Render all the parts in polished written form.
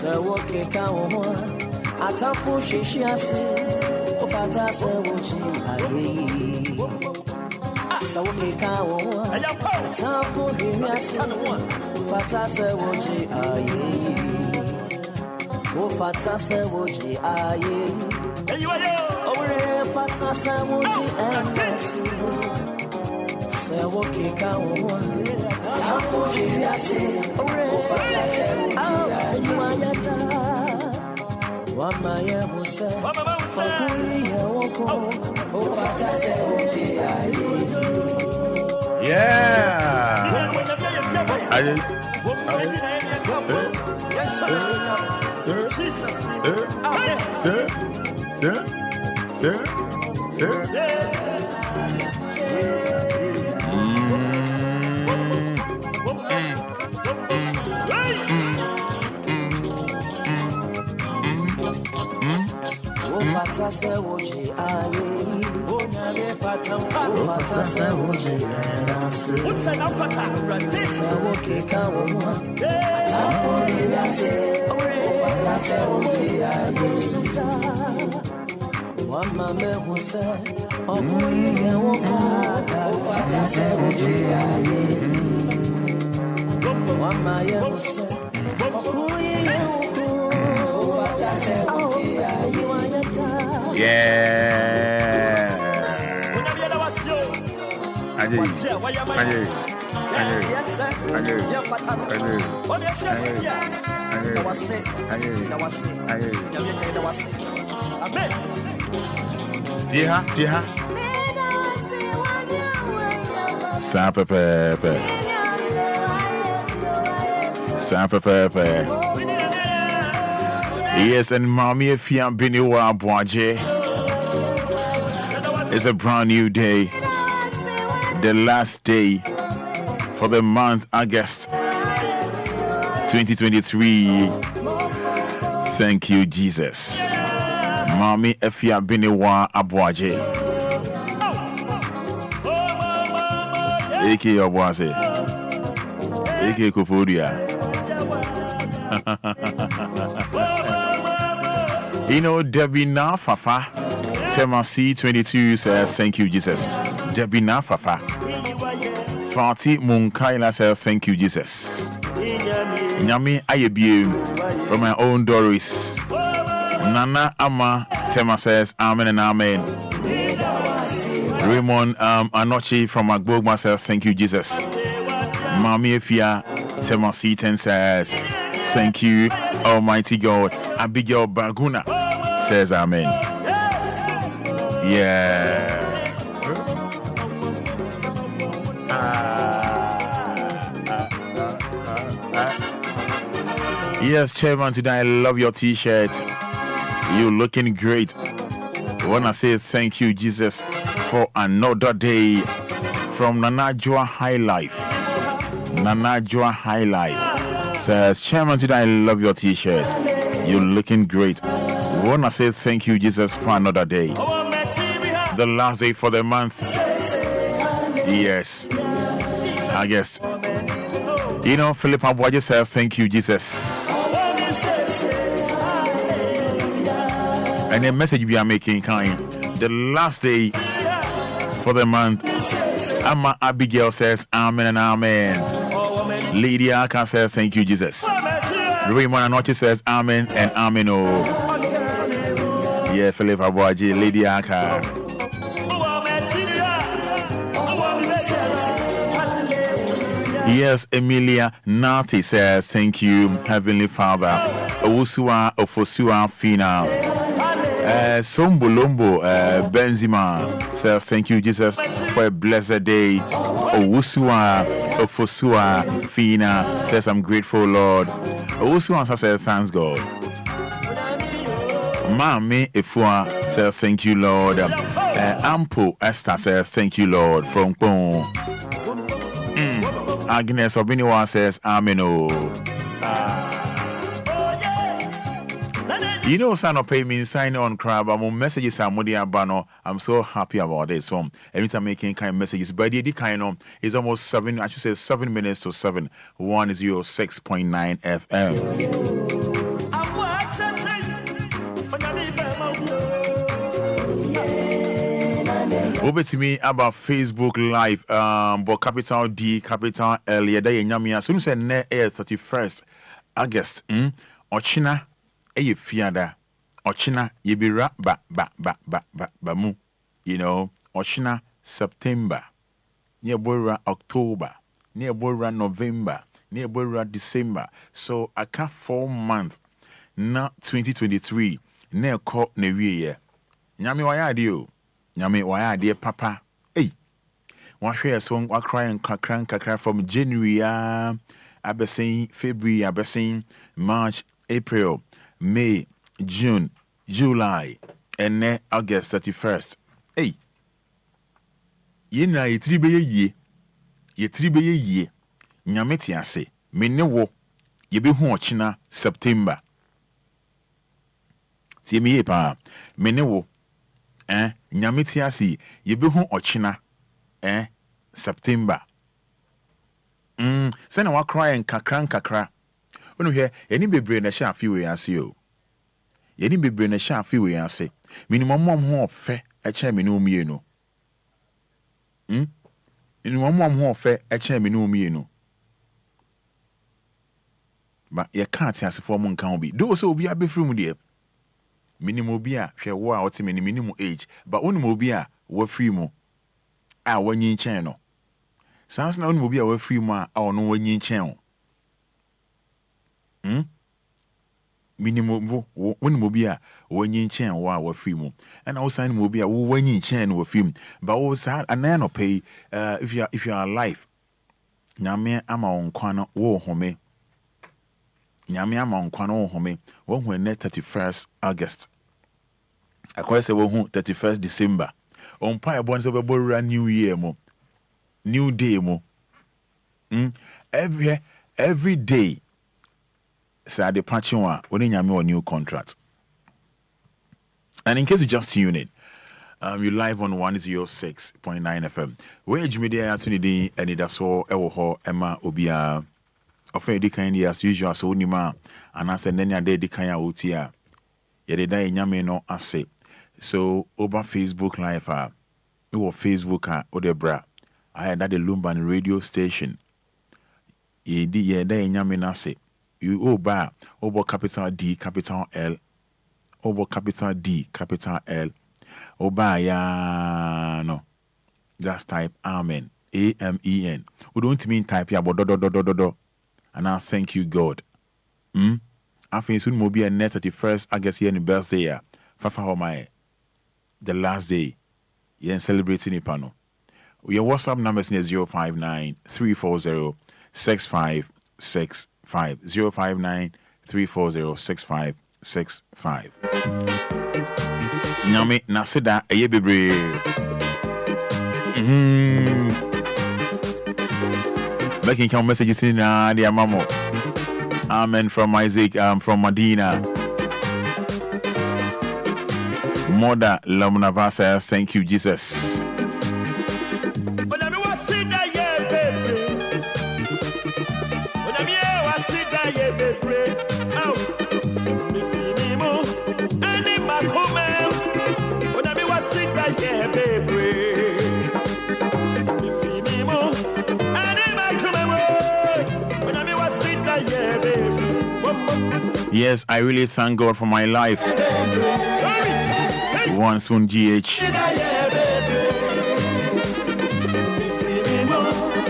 okay, come on. Atafu shishiasi, Fada Sewoji aye. So okay, come on. Atafu shishiasi, Fada Sewoji aye. Fada Sewoji aye. Ore Fada Sewoji aye. So okay, come on. Atafu shishiasi, Ore Fada Sewoji aye. Wama ye huse, wakui ye woko, Fada Sewoji aye. Yeah. Fada Sewoji aye. Fada Sewoji aye. Usana fata. Sewoji kawo. Afori yase. Fada Sewoji aye. Suta. Wama me huse. Okuyi ye woko. Fada Sewoji aye. Wama ye huse. Okuyi ye woko. Fada Sewoji aye. Yeah. Tiha. Sampepe. Yes, and Mommy Fiam Biniwa Boaje. It's a brand new day. The last day for the month August 2023. Thank you, Jesus. Mommy Efia Biniwa Abuaje. Eke Abuaze. Eke Kufudia. You know, Debina Fafa, Tema C22 says, thank you, Jesus. Debina Fafa. Fati Munkaila says, thank you, Jesus. Nyami Ayebiu from my own Doris. Nana Ama Tema says, amen and amen. Raymond Anochi from Agbogma says, thank you, Jesus. Mami Efia Tema C10 says, thank you, Almighty God. Abigail Baguna says amen. Yeah. Yes, Chairman, today I love your t-shirt. You're looking great. I want to say thank you, Jesus, for another day from Nanajua Highlife. Nanajua Highlife says, Chairman, today I love your t-shirt. You're looking great. I want to say thank you, Jesus, for another day. The last day for the month. Yes. I guess. You know, Philip Abuaje says thank you, Jesus. And the message we are making, kind. The last day for the month. Amma Abigail says amen and amen. Lady Aka says thank you, Jesus. Raymond Anochi says amen and amen. Oh. Yeah, Philip Abuaji, Lady Aka. Yes, Emilia Nati says thank you, Heavenly Father. Owusua Ofosua Fina. Sombolombo Benzima says thank you, Jesus, for a blessed day. Owusua Ofosua Fina says I'm grateful, Lord. Owusua says thanks God. Mami Efua says thank you, Lord. Ampo Esther says thank you, Lord. From Pong. Agnes Obiniwa says amen. You know, son of pay me sign on crab. I'm messages are modi abano. I'm so happy about this. So anytime making kind of messages, but the kind of is almost 7. I should say 7 minutes to 7. 106.9 FM. Over to me about Facebook Live. But capital D, capital L. Yeah, they nyamia. So you say ne 31st August. Ochina eye fiada. Ochina yebira ba mu. You know, Ochina September. Near Bora October. Near Bora November. Near Bora December. So I can't 4 months. Now 2023. Near call ne year. Nyami waya dio. Nyami waya dear papa. Hey. One share song wa crying kakra from January abesing February abesing March, April, May, June, July, and then August 31st. Hey. Yena yetribe ye. Yetribe ye. Nyame tiase. Me ne wo. Yebe hu ochina September. Tie me ye pa. Me ne wo. Nyame tiase. Yebe hu ochina September. Send wa cry and kakra. Onu here, any bebre na sha fi we ase o. Yeni bebre na sha fi we ase. Minimum mom ho fe e cha me no mienu. Minimum mom ho fe e cha me no mienu. Ba ye can't ase for mo nkan obi. Do so obi abefru mu de. Minimum obi a hwe wo a wote minimum age, but onu obi a wo free mu. A wanyi chen no. Sans na onu obi a wo free mu a ono wanyi chen. Minimum when mobia when you chain wa free mo and also sign mobia when you chain wa film but also an no pay if you are alive nyame ama on kwana wo home nyame ama on kwana wo home wo when 31st August akwai se wo hu 31st December on pa ebon se be new year mo new day mo every day. So the patching one, when you have a new contract. And in case you just tune in, you're live on 106.9 FM. Where you media opportunity Anidaso Wɔhɔ Emma Obia. Often the kind as usual, so nima and I said nenya de the kind utia. Yede da nyame no ase. So over Facebook Live, over Facebook Odebra. I had that the Lumba radio station. Yede nyame no ase. You over capital D, capital L, over capital D, capital L, over ya no. Just type Amen, AMEN. We don't mean type ya, but do. And I thank you, God. I think soon will be a net 31st August year in birthday ya. Fafa Homai, the last day. You're celebrating it, pano. Your WhatsApp number is 059 340 6565. 059 340 6565. Nyame naseda eye bebre. Making some messages in the mamo. Amen from Isaac, from Medina. Mother Lamunava says, thank you, Jesus. Yes, I really thank God for my life. One soon GH.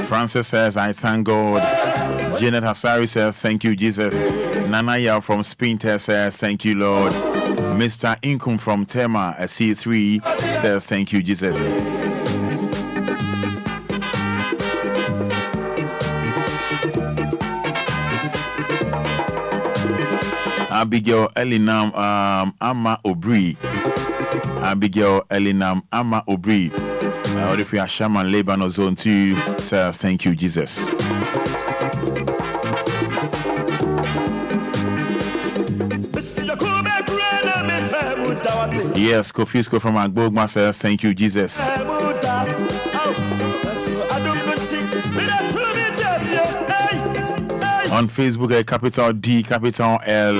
Francis says, I thank God. Janet Hasari says, thank you, Jesus. Nanaya from Spinter says, thank you, Lord. Mr. Inkum from Tema, C3, says, thank you, Jesus. Abigail Elinam Ama Obri. Abigail Elinam Ama Obri. Or if you are Shaman Lebanon Zone 2 says thank you, Jesus. Yes, Kofisco from Agbogma says thank you, Jesus. On Facebook, capital D, capital L.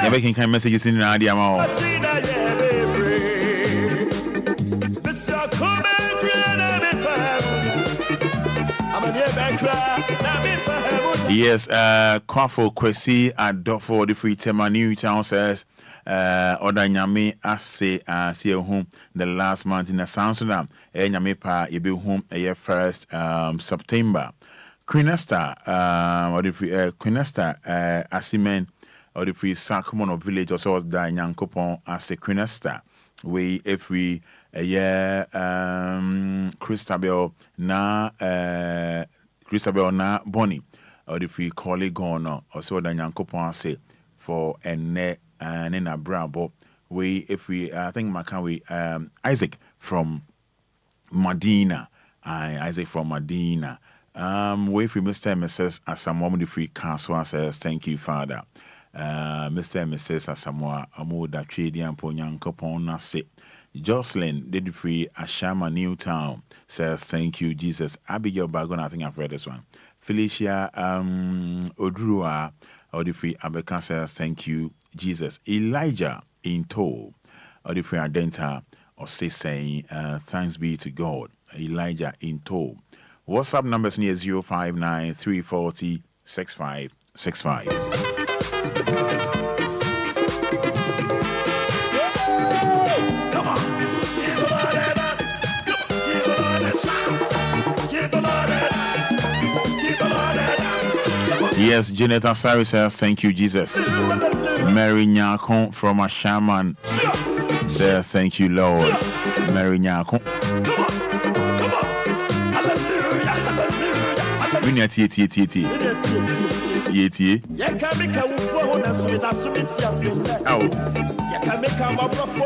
You're making kind of messages in the idea. Yes, Kwafo Kwesi Adofo the free tema New Town says Oda Nyame ase see home the last month in the Sansuna Nyame pa yebe home a first September. Queen Esther or the free Queen Esther Asimen or the free Sacramento village also da Nyankopon as a Queen Esther we every year Christabel na Bonnie or the free colleague on also da Nyankopon say for ene nina brabo we if we I think we Isaac from Medina Isaac from Medina we free Mr. and Mrs. Asamoah the free council says thank you Father Mr. and Mrs. Asamoah Amoda Tradian Ponyankopon Nase Jocelyn did free Ashama Newtown says thank you Jesus Abigail Bagon I think I've read this one Felicia Odrua or the free Abeka says thank you Jesus Elijah in tow or the free Adenta or say saying thanks be to God Elijah in tow. WhatsApp numbers near 059 340 6565. Yes, Janet Asari says thank you Jesus. Mary Nyakon from a shaman says thank you Lord. Mary Nyakon.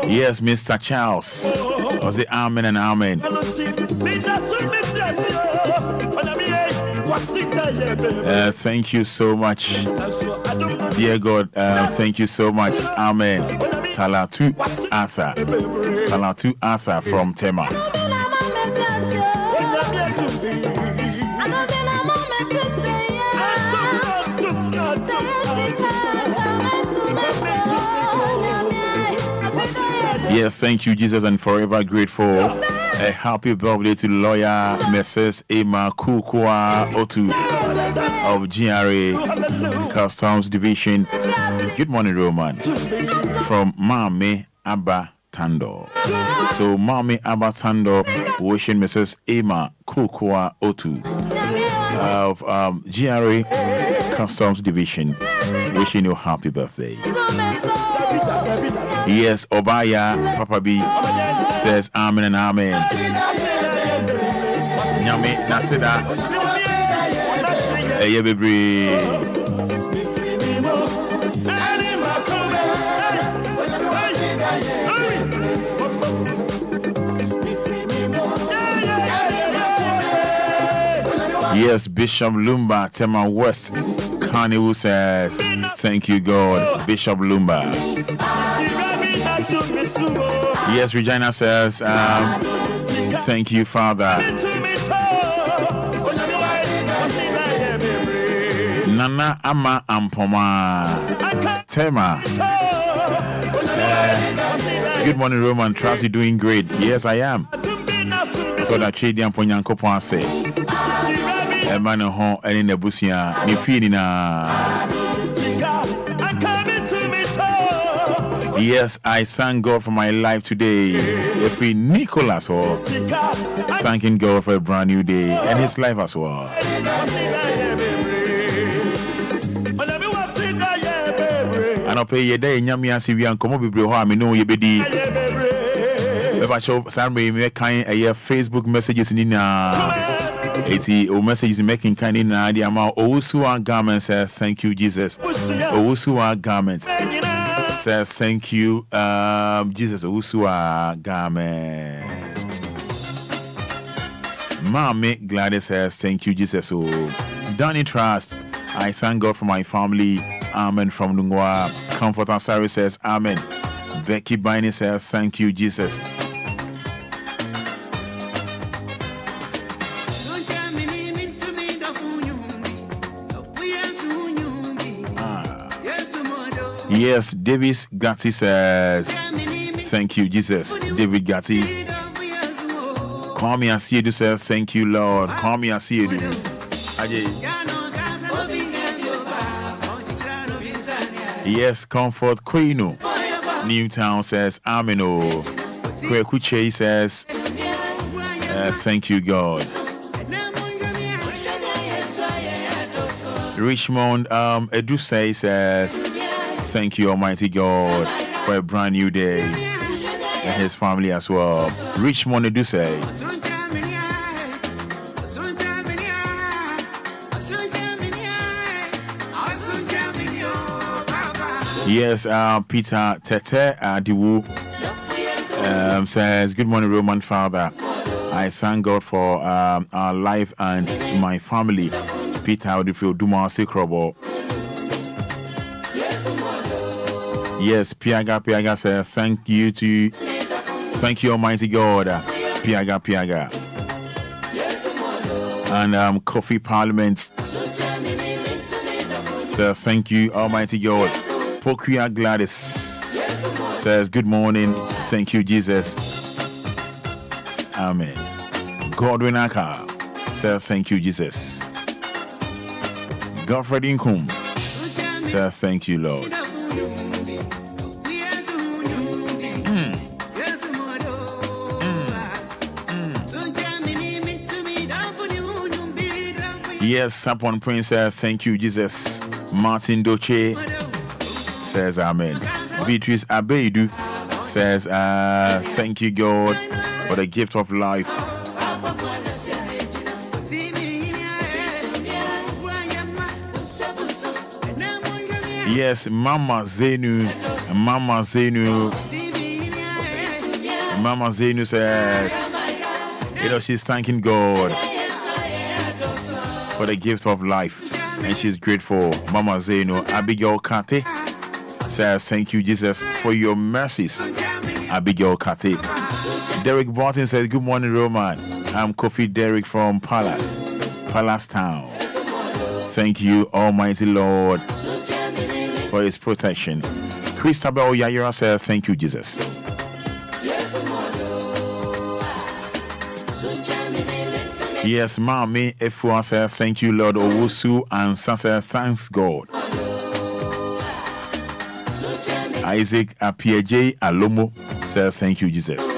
Yes, Mr. Charles. Was it amen and amen? Thank you so much. Dear God, thank you so much. Amen. Talatu Asa. Talatu Asa from Tema. Yes, thank you, Jesus, and forever grateful. A happy birthday to lawyer Mrs. Emma Kukua Otu of GRA Customs Division. Good morning, Roman. From Mame Abba Tando. So, Mame Abba Tando wishing Mrs. Emma Kukua Otu of GRA Customs Division wishing you a happy birthday. Yes, Obia, Papa B says amen and amen. Nyame Nasida. Yes, Bishop Lumba, Tema West. Carnival says, thank you, God. Bishop Lumba. Yes, Regina says, thank you, Father. Nana Ama Ampoma. Tema. Good morning, Roman. Trust you doing great. Yes, I am. So that Chidi and Ponyankopo say. Emmanuel Hon and in the Busia, Nifina. Yes, I thank God for my life today. If we Nicholas or thanking God for a brand new day and his life as well. And I'll pay your day in Yamia Sivian Komobi, I know you be. If I show Sammy make kind a Facebook messages in 80 or messages making kind in the amount Owusua garments says thank you Jesus. Owusua garments says thank you Jesus. Owusua garment. Mommy Gladys says thank you Jesus. Oh Danny Trust, I thank God for my family. Amen from Lungwa. Comfort and Sarah says amen. Becky Biney says thank you Jesus. Yes, Davis Gatti says, thank you, Jesus. David Gatti. Call me Asiedu says, thank you, Lord. Call me Asiedu. Yes, Comfort Queeno. Newtown says Amino. Kwekuche says thank you, God. Richmond Edusei says thank you, Almighty God, for a brand new day, and his family as well. Richmond Edusei. Yes, Peter Tete Diwu says, good morning, Roman Father. I thank God for our life and my family. Peter Odifio Duma Sikrobo. Yes, Piaga says, thank you, Almighty God. Piaga. And Coffee Parliament says, thank you, Almighty God. Pokia Gladys says, good morning. Thank you, Jesus. Amen. Godwin Aka says, thank you, Jesus. Godfrey Inkum says, thank you, Lord. Yes, Sapon Princess, thank you, Jesus. Martin Doche says amen. Beatrice Abeidu says thank you, God, for the gift of life. Yes, Mama Zenu says, she's thanking God for the gift of life, and she's grateful. Mama Zenu. Abigail Kate says, thank you, Jesus, for your mercies. Abigail Kate. Derek Barton says, good morning, Roman. I'm Kofi Derek from Palace Town. Thank you, Almighty Lord, for his protection. Christabel Yayira says, thank you, Jesus. Yes, Mami Efua says, thank you, Lord. Owusu and says, thanks, God. Isaac Apieje Alomo says, thank you, Jesus.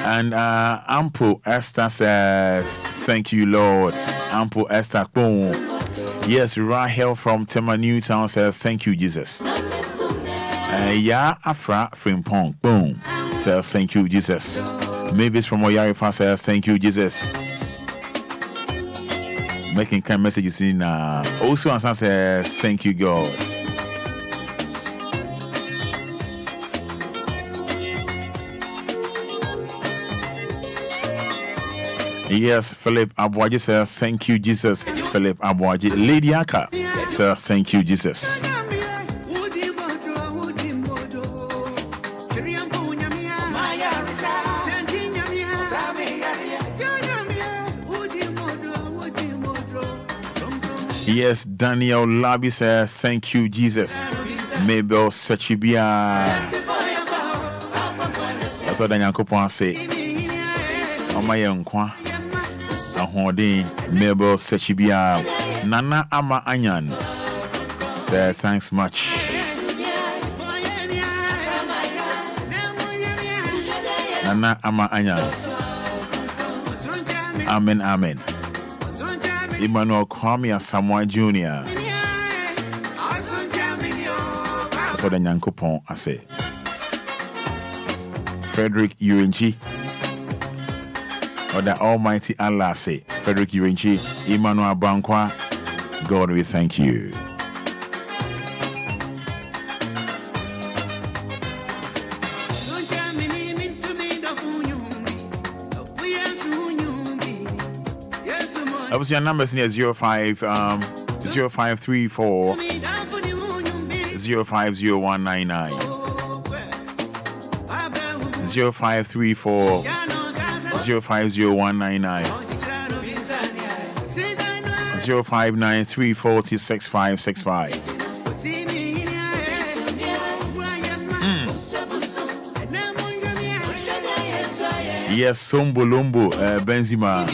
And Ampo Esther says, thank you, Lord. Ampo Esther, boom. Yes, Rahel from Tema Newtown says, thank you, Jesus. Ya Afra Frimpong, boom, says, thank you, Jesus. Mavis from Oyarifa says, thank you, Jesus. Making kind messages in also answer says, thank you, God. Yes, Philip Abwaji says, thank you, Jesus. Philip Abwaji. Lady Aka says, thank you, Jesus. Yes, Daniel Labi says, thank you, Jesus. Mabel Sachibia. That's what Daniel Kupon say. On my young qua. Mabel Sachibia. Nana Ama Anyan says, thanks much. Nana Ama Anyan. Amen, amen. Emmanuel Kwame Asamoah Jr. That's what the Nyankopon I say. Frederick Urenchi. Or the Almighty Allah say. Frederick Urenchi. Emmanuel Bankwa. God, we thank you. Obviously, your numbers near 0534 050199 0534 050199 0593406565. Yes, Sombolombo Benzema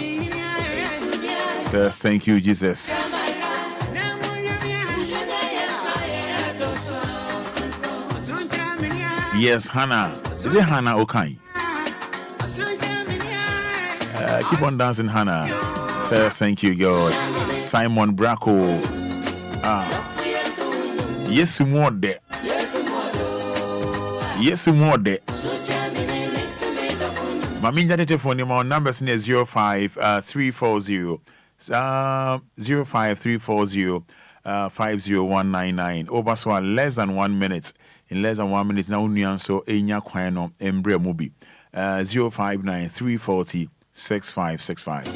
Says thank you, Jesus. Yes, Hannah. Is it Hannah Okai? Keep on dancing, Hannah. Says thank you, God. Simon Bracco. Yes, more there. Yes, more there. My main telephone numbers is 05340 05340 50199. Over so less than 1 minute. In less than 1 minute now, so enya kwano embre mubi 059 6565.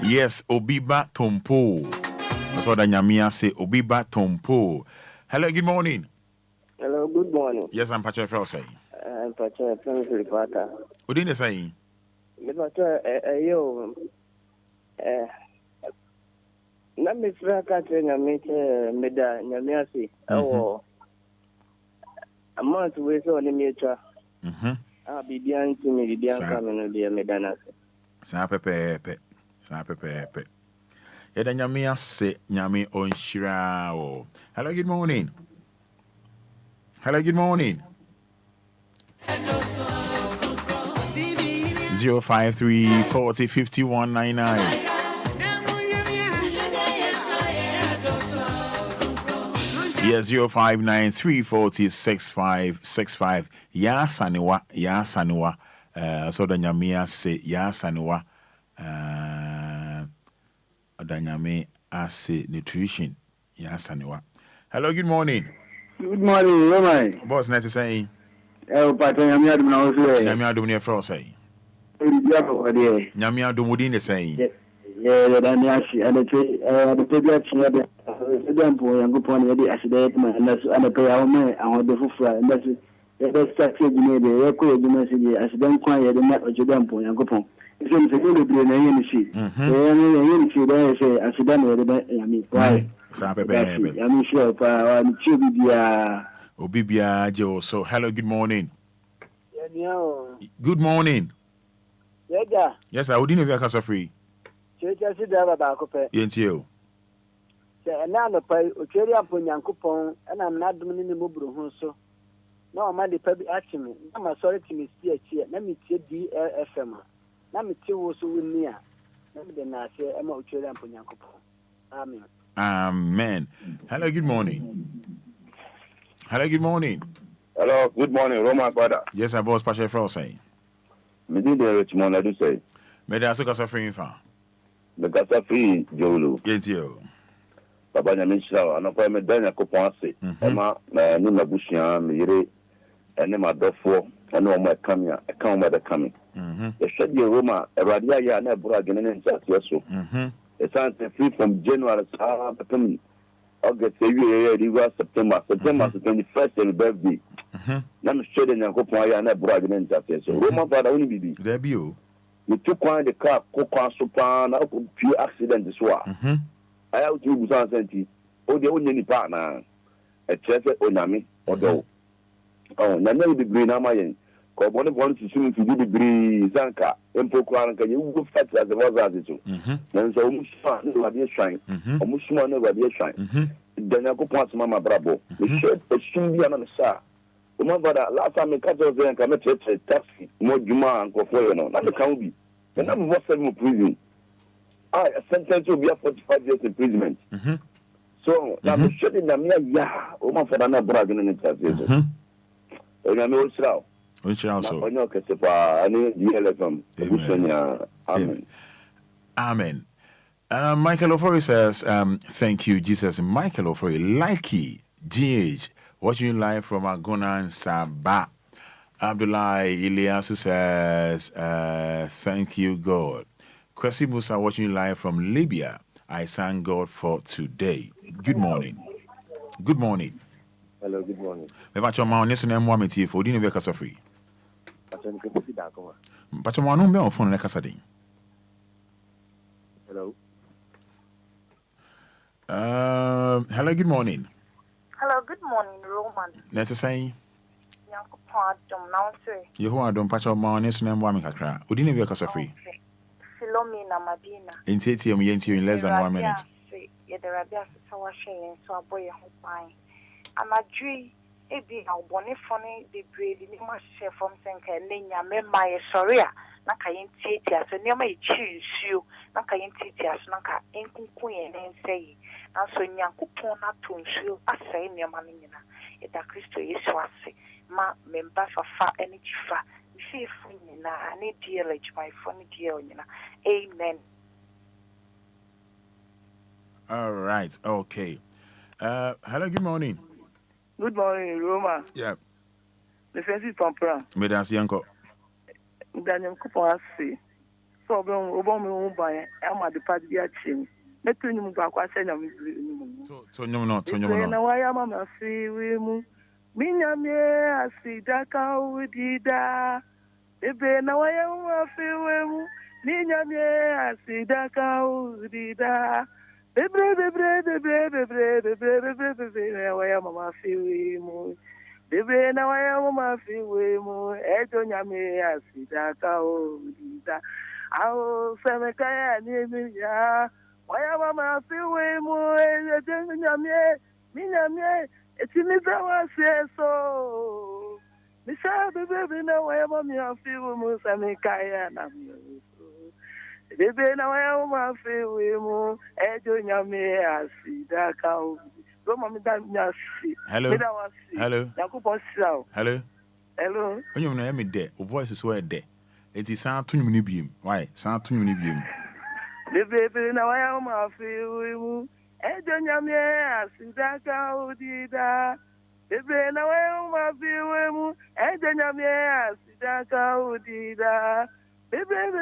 Yes, Obiba Tompo. That's what Nyamia say. Obiba Tompo. Hello, good morning. Hello, good morning. Yes, I'm Patrick Frau saying. I'm Patrick Fada. What did you say? Yo, let me try to meet Meda Nyamiasi. Oh, a month away so on the meter. I'll be behind to me, the coming to the Medana. Sapepe. Yeda Nyamia say Nyami on Shirao. Hello, good morning. Hello, good morning. 053 40 51 99. Yes, 059 340 6565. Ya Saniwa. So the Nyamia say Ya Saniwa. Danyame ase nutrition. Ya Saniwa. Hello, good morning. Good morning, Roman. Boss, nice to say. Patrick, I'm here to know. Nyamia do near Fro say. Nyamia do Mudin the saying. Yeah, Daniashi, and the Pediatric, the Dampo, and Gupon, the accident, and that's and the pay our man, and the Fufra, and that's the statue made the record, the message, accident, quiet, the map of Dampo, and Gupon. It's in the Philippines, and Yenisi. Yenisi, they say, accident, I mean, why? I'm sure, Obia Joe. So, hello, good morning. Good morning. Yes, I wouldn't have a free. Yes, you. And now the pay, Ucheria Punyankupon, and I'm not doing the Mubru so. No, I'm the public action. I'm sorry to me, here. Let me see DLFM. Let me see what's with me. Let me then I say, I'm Ucheria Punyankupon. Amen. Amen. Hello, good morning. Hello, good morning. Hello, good morning, Roman Fada. Yes, I was Patrick Frau saying. Me did the Richmond, I do say. May I ask us free fan? The Gasa free, Jolu. Yes, you. Baba Yamisha, and I met Daniel Copanse, Emma, Nuna Bushian, Mire, and Emma Duffo, and no more coming, I come by the coming. The Shady Roma, a Radia, and a Buragan and Sasso. The Santa free from January, August, September 21st, and birthday. I'm sure that you're going to Buragan and Sasso. Roma Fada only be there. Be you. You took one the car, Coca Sopan, I could pure accident as well. I have to use Santi. Oh, the only partner. A chef Onami, although. Oh, Nana degree, Namayan. Cause one wants to swim to do degree, Zanka, Empo Kwan, can you go fat as the was as it. Then so much fun, never be a shrine, almost more never be a shrine. Then I go past Mamma Bravo. The shirt should be another star. Remember that last time I cut off there and committed a taxi, more Juma and Kofoyo, not the county. And I'm not 7 prison. A sentence will be a 45 years imprisonment. So, I'm shutting them here, Oman for another bragging in the taxi. And I'm also. Which also. I know DLFM. Amen. Amen. Michael Ofori says, thank you, Jesus. Michael Ofori, likey, GH. Watching live from Agona and Sabah. Abdullahi Ilyasu says, thank you, God. Kwesi Musa watching live from Libya. I thank God for today. Good morning. Good morning. Hello, good morning. Pacho nesu na mwa meti fo dinu be kasa free. Pacho ma no me on phone na kasa den. Hello. Hello, good morning. Hello, good morning, Roman. Let's say. Yehowa don't patch up my honest name, Wami Kakra. Udine be a free. Philomena Madina. In TTM, you in less than 1 minute. Yeah, the Rabia Sawa Shane, so a boy who fine. I'm a tree, a be our bonny funny, the breed, the much share from Senka, Lenya, my Soria, Nakayin Titia, so near my choose you, Nakayin Titia, Naka, Enku Queen, and say, and so Yankupona to you, I say near Manina, it a Christo is swassi, ma member for far any chifa. See, I need DLH, my funny dear, amen. All right, okay. Hello, good morning. Good morning, Roma. Yeah. The fence is Pampra. Mesdames, Yanko. Daniel Coupa, so Obama, I'm at the party at Chin. Let me move back. I said, I'm not. Why am I see we Minyame, I see Daka with Dida. Ebe na waya wafewe Minyame, I see Daka with Dida. Waya mama fiwe mu. Bebe na waya mama fiwe mu. Ejo nyame, I see Daka with Dida. Ao semekaya ni ya. Waya mama fiwe mu. Ejo nyame, Minyame. It's in the hour, so. Miss Baby, now I am on your field, Musamikaya. Baby, now I am my field, Edo me, I see that cow. Hello. Hello. When you know me there, voice is where there. It is sound to me. Why? Sound to me. Baby, now I am my field. Ejo nyame asidaka udida Bebe na we ma biwe mu Ejo nyame asidaka udida Bebe na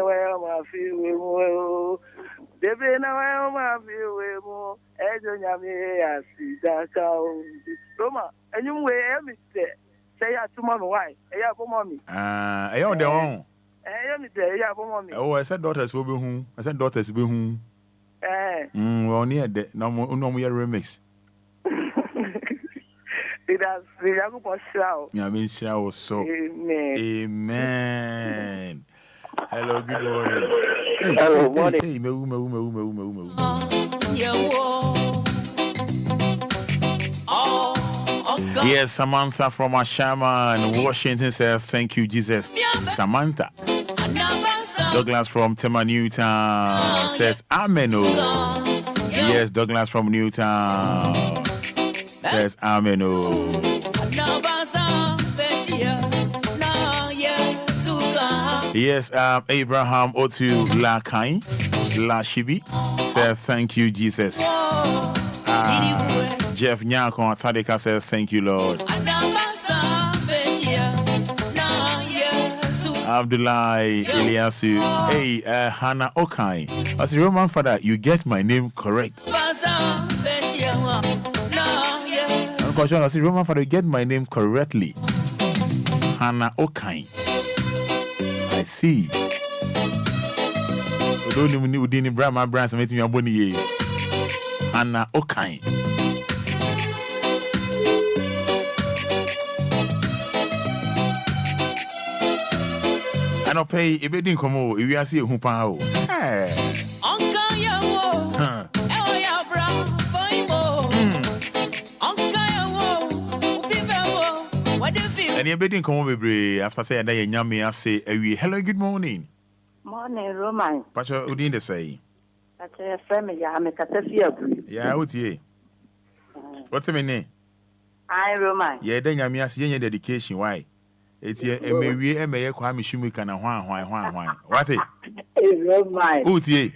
we ma biwe mu Bebe na we ma biwe mu Ejo nyame asidaka udida Roma enyum we emite say ya tuma me why eya bo mommy eya on the one me there eya bo mommy oh I said daughters will be who I said daughters be who well, near that. No more remix. It has the show. Yeah, I mean, show so. Amen. Hello, good morning. Hello, morning. Hey, Yes, Samantha from Ashama in Washington says, thank you, Jesus. Samantha. Douglas from Tema Newtown says, Amen. Yes, Douglas from Newtown says, Amen. Yes, Abraham Otu Lakai Lashibi says, thank you, Jesus. Jeff Nyako Tadeka says, thank you, Lord. Abdullah Eliasu. Hey, Hannah Okai. As a Roman Fada, you get my name correct. Unfortunately, as a Roman Fada, you get my name correctly. Hannah Okai. I see. Udini Brahma Brands making me a bonnie. Hannah Okai. I pay if it didn't come over, if you see a hoopao. And you didn't come over after saying that you yummy. I say, hello, good morning. Morning, Roman. But you didn't say. That's a family. I'm a catapia. Yeah, what's ye? What's your name? I, Roman. Yeah, then you may see your dedication. Why? It's a maybe a mayor Kwame Shumika and why. What it? Roman. Who's ye?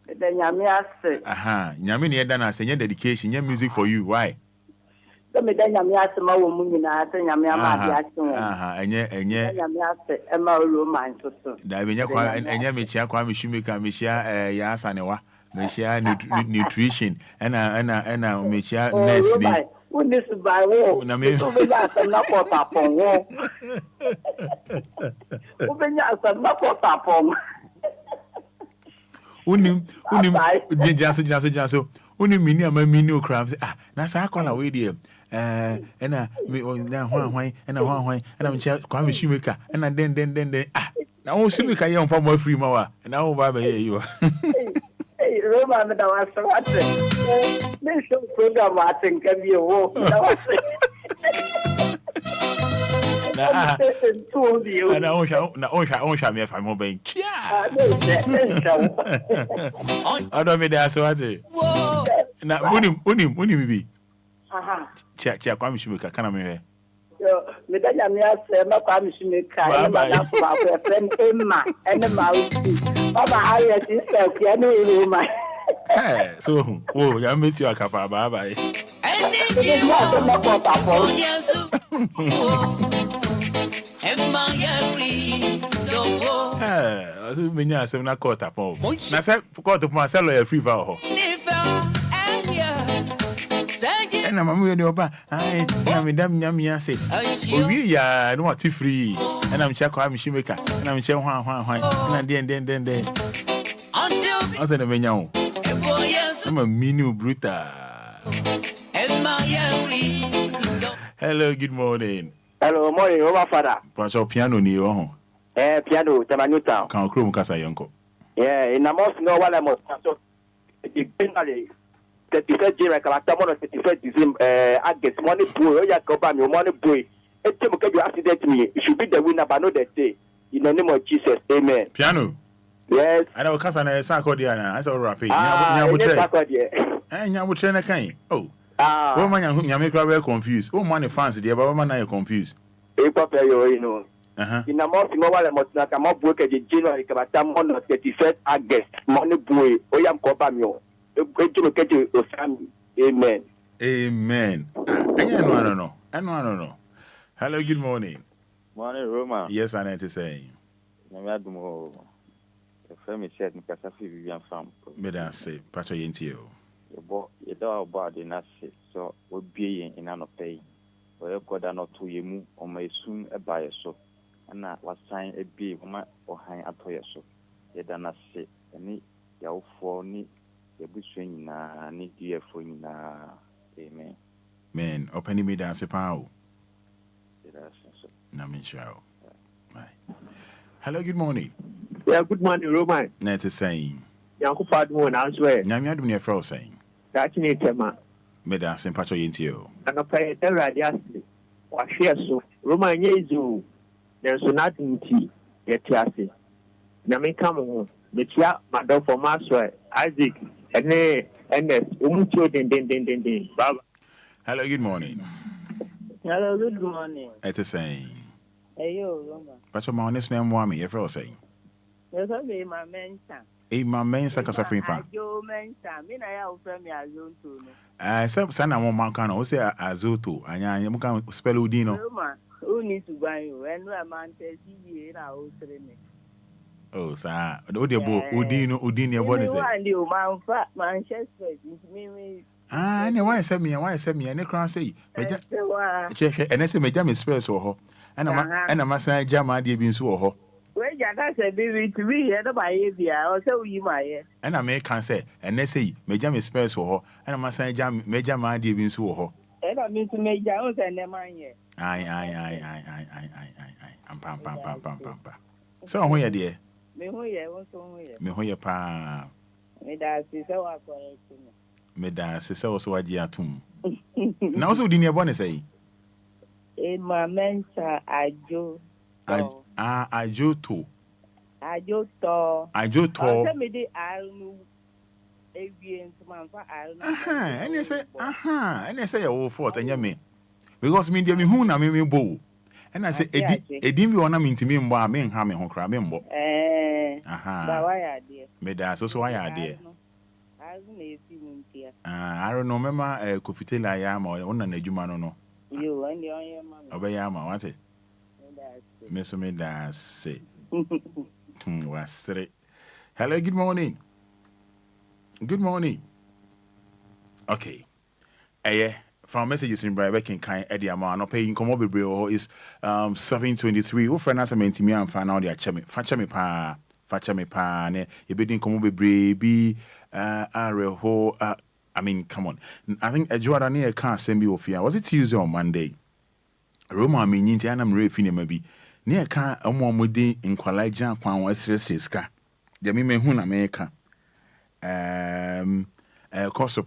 Then Yamia said, Aha, Yamini Dana saying your dedication, your music for you. Why? Let me then Yamia to my woman. I think Yamia. Aha, and Yamia said, Emma Roman. Davina and Yamicha Kwame Shumika, Michia Yasanewa, Michia Nutrition, and Michia Nesby. Who is by war? I mean, Open Unim, Jasso, Unim, Mini, crabs. Ah, that's how I call away, dear. ɛna me na hwan ɛna me kyɛ kwa me shumeka ɛna den na wo shumeka yɛ mpa mo free ma wa na wo ba yɛ yi wa Roma me da wasa wate. Me show program wate nkabi wo. Da wase. na on me fa mo ben chia ado me da so wate na unim bi chia kwa me shumeka kana me hwe me da nya me ase ma kwa me shumeka e ma na kwa friend Emma ene ma uti baba aye sister kia no Roma so ya meet you akapa bye so menya asem na court upon na say court upon say lawyer free va ho na mamu ye de oba ai na me dam nyam ya say owi ya no what free na me check kwa me shimeka na me check hwan na den I said menya ho I'm a mini brutal. Hello, good morning. Hello, morning, over Fada. Pastor piano ni ho. Piano, Tamanuta. Kan okro mu kasa yonko. Yeah, in a most no one I'm so finally 31st January, Kalatamono 31st December, August, money boy, ya koba me money boy. It's you accident me. You should be the winner, but not that day. In the name of Jesus, amen. Piano. Yes. I know kasa na sa kodia na. I say rapid. Nyabutre na kan. Oh. Wo man nyame kra be confused. Wo man fans dey ba man na you confused. E papa you know. In a month no wala mo na ka mo boy ke January ka bata mo no 31st August. Money boy. O yam ko ba mi o. E jino ke o sam. Amen. Amen. No. Hello, good morning. Morning, Roma. Yes, I need to say. Namadumo. The family said Nkasafi Vivian farm. Medan say, Pato Yentio. You don't about the nurse, so we'll be in an pay. Or you got not to you or may soon a buyer so. And that was sign a bee or hang up to your so. You don't say any yaw for need the bushing need dear for you na. Amen. Man, open me dance a pow. Hello, good morning. Yeah, good morning, Roman. Net is saying. Yanko Fadu and answer. Namia do near fro saying. That's in Tema. Meda St. Pacho Yentio. And a pay the radiasi. Or share so. Roman Yezu. There's nothing tea. Yet Yassi. Nami come home. The chia, my dog for Master Isaac. And Ernest. Den. Baba. Hello, good morning. Hello, good morning. It is saying. Hey, yo, Roma. Pacho my honest name, Wami, if you're saying. There's only my mention. My main sacrifice. Joe mention. Me na ya ufre mi azoto. Some sana mo man kan o say azoto. Anya mo kan spell udino. Roma, who needs to buy you? And we man te see na o tre me. Oh, sa. O de bo udino e bo de say. And you man fa Manchester me. Ne why say me ne kran say. Meja. Che ene say meja me space wo ho. Ana ma san jama de bi nso wo ho. We jada say be to be here by bia o say we my. Ana me kan say ene say meja me space wo ho. Ana ma san jama meja ma de bi nso wo ho. Ena me to meja o say ne man ye. Ai. Pam. So ho ye de. Me ho ye, wo so ho ye. Me ho ye pa. Me da si say wa correct me. Me da se se wo so wagi atum. Na wo so di ne bo ne say. Ma mensa ajo. Ajoto. Say me dey arnu avian man for arnu. And say your fault and me. Because me dey me hu na me bo. And I say edi bi wona me ntimi mbo a me nha me ho kra me mbo. Ba why are there? Me da so why are there? Arnu na esi muntia. I don't know mema kofitela ya ma wona na adwuma no. You and the only man. Obia ma want it. Me da say. Wasre. Hello, good morning. Good morning. Okay. From messages in Brian kind Eddie Amano no paying come over is 723. Who friend answer me to me and find out their chemi. Facha me pa ne. You bidding come over be areho I mean, come on. I think Ejuada near car send me off here. Was it Tuesday or Monday? Roma me nyinti anam refi maybe. Near car mudi in Kwalaja Kwan was ska. The me hu na meka. Koso.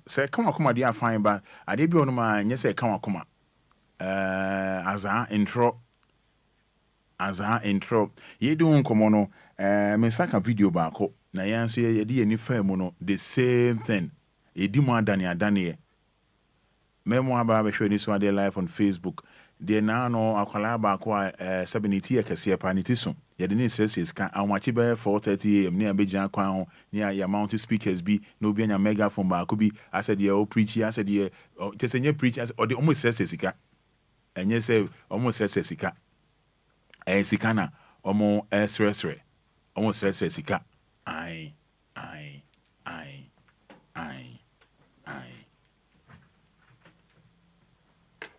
Say come on, dear fine, but I did be on my yes, say come on. As a intro. Ye do komono me saka video back up. Na yan so ye di any firm no the same thing. E di mo adane Memo aba be hwe ni so ade live on Facebook. De na no akwala ba ko 70 kese pa ni tiso. Ye de ni stress ka anwachi be 4:30 am ni abejan kwan ho ni ya mount speakers bi no bi anya megaphone ba ko bi asede ye o preach asede ye tesenye preach asede o de almost stress ka. Enye say almost stress ka. Sikana omo sresre. Almost stress sika. I.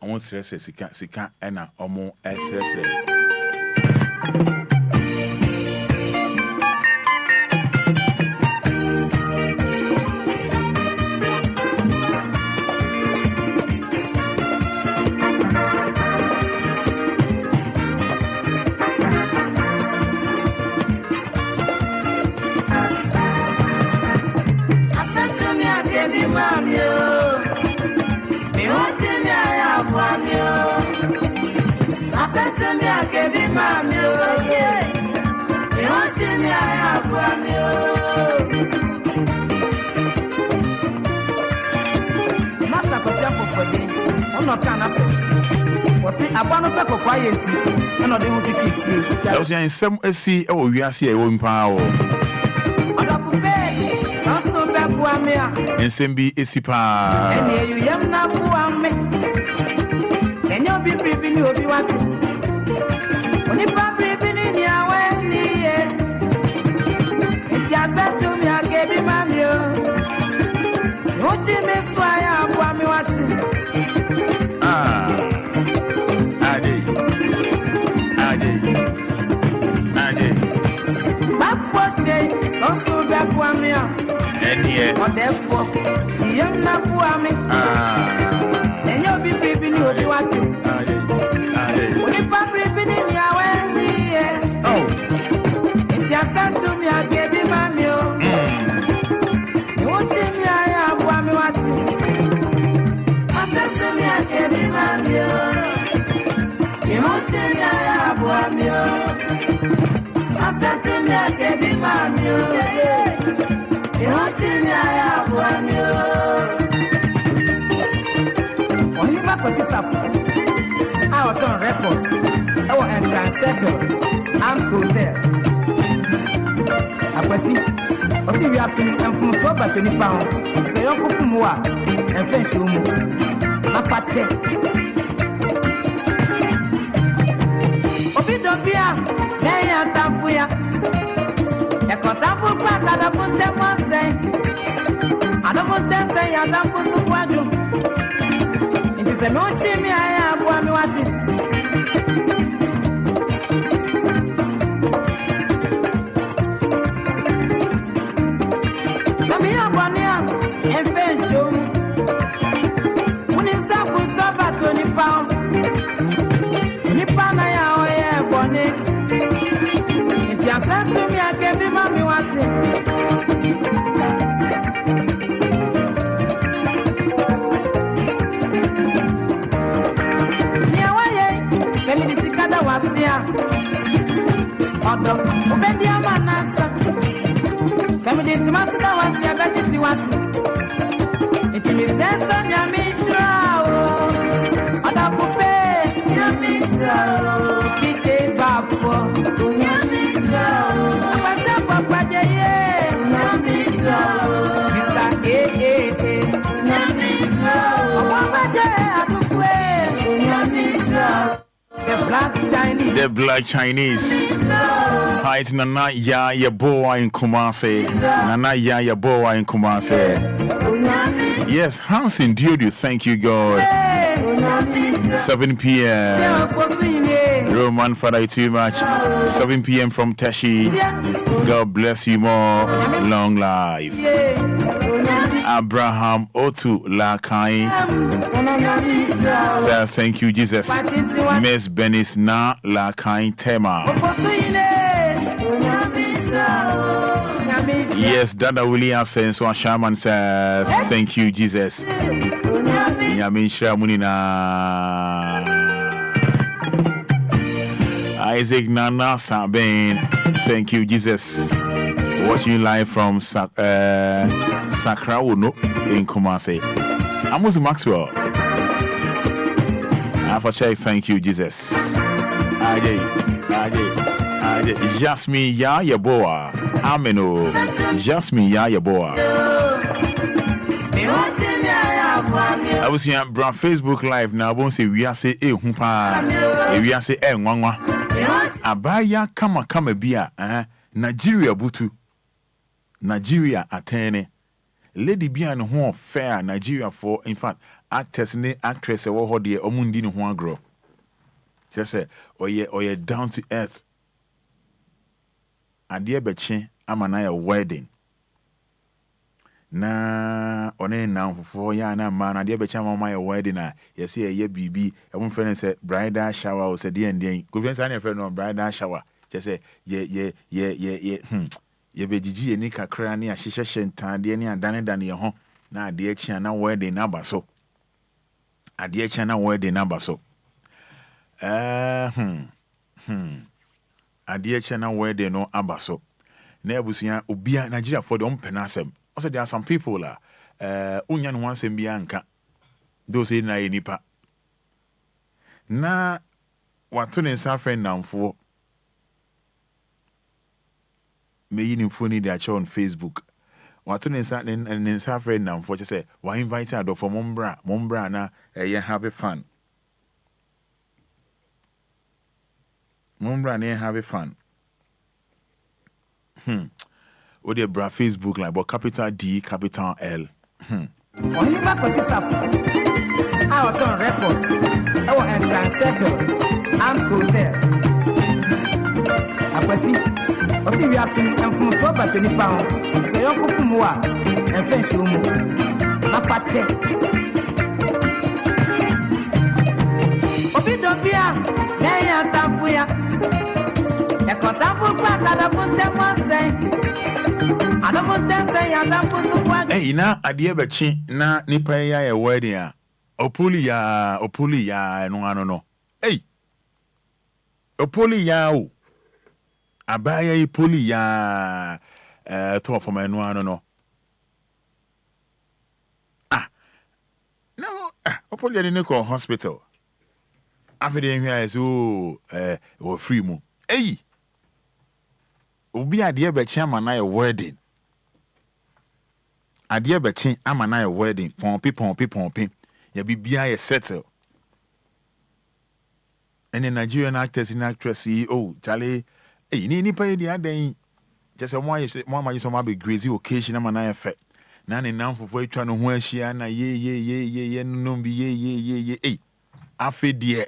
Almost stress sika ena omo sresre. Some see oh we are see a woman power. And some be esipa. And you yam na puame. And you'll be breathing you be what. When you pump breathing in your way, it's just said to me, I gave him my meal. No Jimmy Swire, puame what. Therefore, young Napuami, and you'll be breathing you do what you when you pop breathing in your way. Oh, it's just said to me, I gave him my meal. You won't see me, I have one what I said to me, I gave him my meal. You won't see me, I have one meal. I said to me, I gave him my meal. You want to me, I have one you. When you back with this up, I will turn records. I will Enquires, Arms Hotel. I see we are seeing and from so bad any pound. So you go from what and French room. Apache. Obia, Naya Tampuya. I don't want to say, I don't put some water. It is a no chimney I have for me watching. Some here, one year, and face show. When you stop with suffer 20 pounds, Nipana, yeah, bonnet. It just said to me, I can be mommy watching. Obedia manasa. Some did to master was your better to what it is sense on your mitra. Other puppe, your mitra. DJ Bafo, your mitra. What's up, Papa J? Your mitra. Mr. Your mitra. Papa J, your mitra. The Black Chinese. Hi, it's Nana Ya Yaboa in Kumase. Nana Ya Yaboa in Kumase. Yes, Hansen Dudu, thank you, God. 7 p.m. Roman Fada too much. 7 p.m. from Teshi. God bless you more. Long life. Abraham Otu Lakai says thank you, Jesus. Miss Benis Na Lakai Tema. Yes, Dada William says so. Shaman says thank you, Jesus. Isaac Nana Sabin, thank you, Jesus. Watching live from Sacramento in Kumasi. Amos Maxwell. Alpha check, thank you, Jesus. Ajay. Jasmine Ya Yaboa. Ameno. Jasmine Ya Yaboa. I was here on Facebook Live now. I won't say we are say humpa. We are say nwangwa. Abaya kama bia. Nigeria butu. Nigeria atene. Lady bia no ho fair Nigeria for in fact actors ne actress wo de omundi no ho agro. Just say oye down to earth. Ade beche amana ya wedding. Na one na for ya na man ade beche amana ya wedding na yes ye bibi e won friend say bridal shower o say de ndien. Go friend say na friend no bridal shower. Just say ye bejiji ye ni kakra ni ahihye hyentade ni adane ye ho na ade achi na wedding na baso ade achi na wedding na baso ade achi na wedding no abaso na ebusuya Obia Nigeria for the ompenasem. Also there are some people unya no wansem bia nka those say na nipa na wato ne nsa friend namfo me yin phone dey on Facebook. Wato ne nsa friend namfo say why invite her for mombra na have fun. Mombra na have fun. O de bra Facebook like but capital D capital L. Ohiba kosisa. Our turn records. Our Enquires Arms Hotel. Akwasi. Osi we are seeing and so but any pound. So you could from what and finish you. Apache. Obia, Naya Tampuya. A cotapu pack and a punta say. I don't want to say I don't put some one. Hey, na adie bechi na nipa ya wedding a. Opuli ya no. Hey. Opuli ya o. Abaya ipoli ya to for my no. No, opoli ya neko hospital. After here is we free mu. Hey. Obi ade bechi amana ya wedding. Ade bechi amana ya wedding. Pompi. Ya bibia ya settle. And the Nigerian actors and actress CEO, Charlie. Hey, ni pay the other just a more you so be crazy occasion amana effect. Nani now for you trying to when she na ye no be ye hey. Afi die.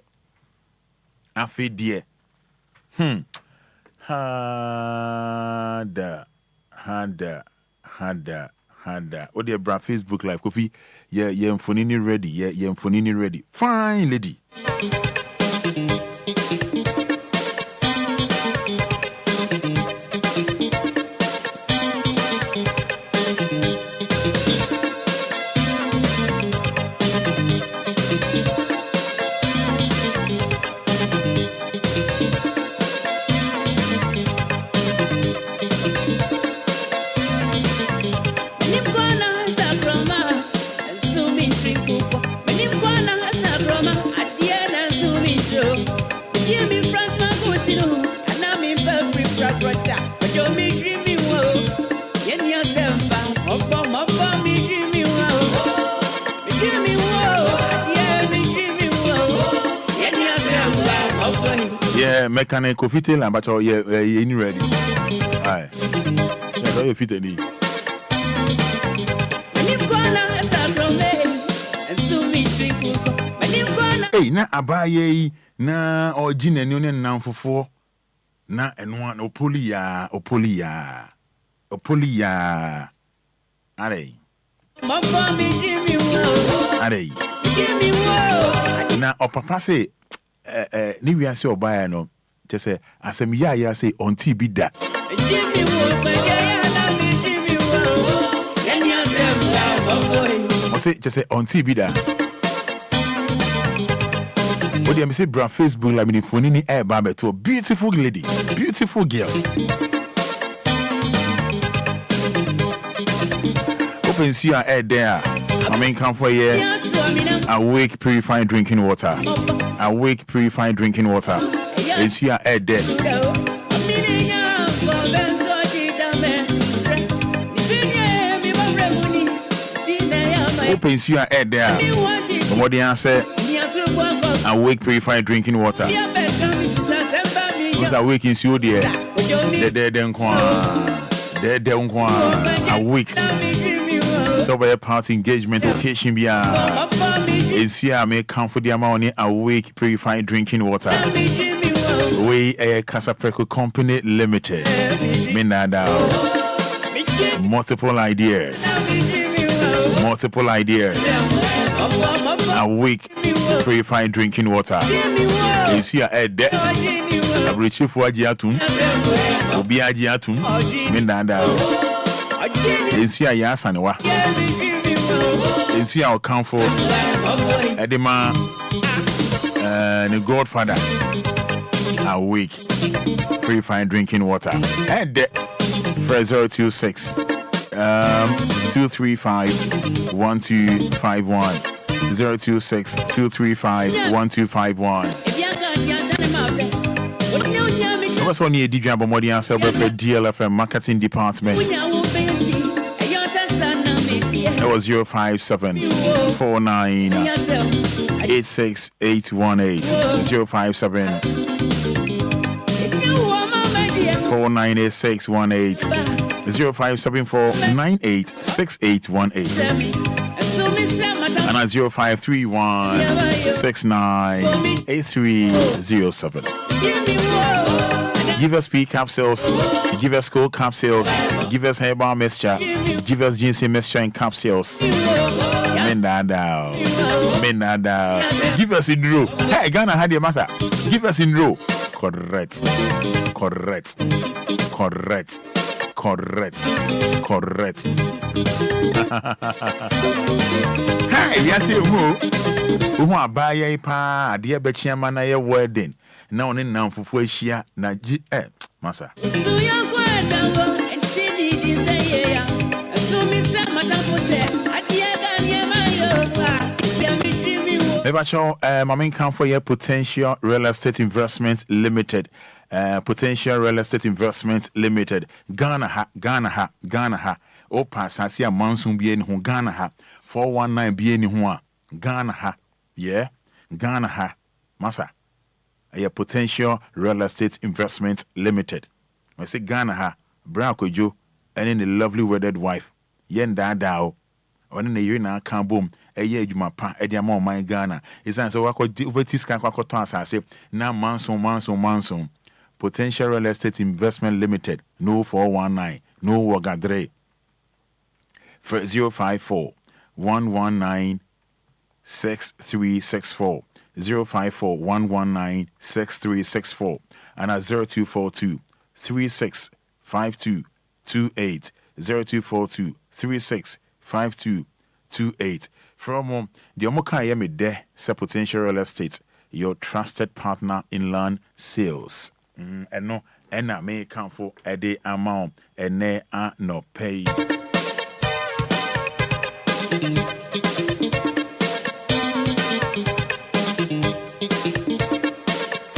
Hada. O de bra Facebook live coffee. Yeah, mfonini ready. Yeah, mfonini ready. Fine lady. Mechanic coffee and but you ready. Aye. So you fit any. Hey, na abaye na ojina ni ne nan fofo na eno an opolia are na opapa say ni wiase obaya no je say asem ya say onti bi da o say je say onti bi da o dey me say bra Facebook la me phone ni e ba beto beautiful lady, beautiful girl. Open see your head there. I mean, come for here. Awake, purifying drinking water. Awake, purifying drinking water. It's your head there. Open see your head there. What the answer? Awake, purifying drinking water. Who's awake is you there? Awake. So by a party engagement occasion is here may come for the amount awake purifying drinking water. We a Casa Preco Company Limited. Minada. Multiple ideas. Multiple ideas. Awake purifying drinking water. Is here a debt. A rich for Giatum. Obia Giatum. Minada. Is here Yasanwa. Is here our count for Edema the Godfather. Awake purifying drinking water. And for 026 235 1251 026 235 1251. What's on the DJ Bomodi answer for DLFM marketing department? That was 057 49 86 818 057 498618 0574 986818 and at 0531 69 8307. Give us pea capsules, give us cold capsules, give us herbal mixture, give us ginseng mixture and capsules. Menada. Give us in row. Hey, Ghana had your master. Give us in row. Correct. Hey, yes, you who are buy pa, dear Betchiama na your wedding. Now, now for Fueshia, na G. Massa. My main come for your Potential Real Estate Investment Limited. Potential Real Estate Investment Limited. Ghana ha. O pass has here monsoon be in who Ghana ha. 419 be in who Ghana ha. Yeah, Ghana ha. Massa. A Potential Real Estate Investment Limited. I say Ghana ha. Branko Joe and in the lovely wedded wife. Yen da dao. On in the year now can boom. A year you my pa Ediamo my Ghana. It's answer what this can I say now monsoon. Potential Real Estate Investment Limited. No 419. No Wagadre. For 054 119 6364. 054 119 6364. And at 0242 365228. 0242 365228. From the Omoka Yemi De, Potential Real Estate, your trusted partner in land sales. And no, and I may come for a day amount, and they are no pay.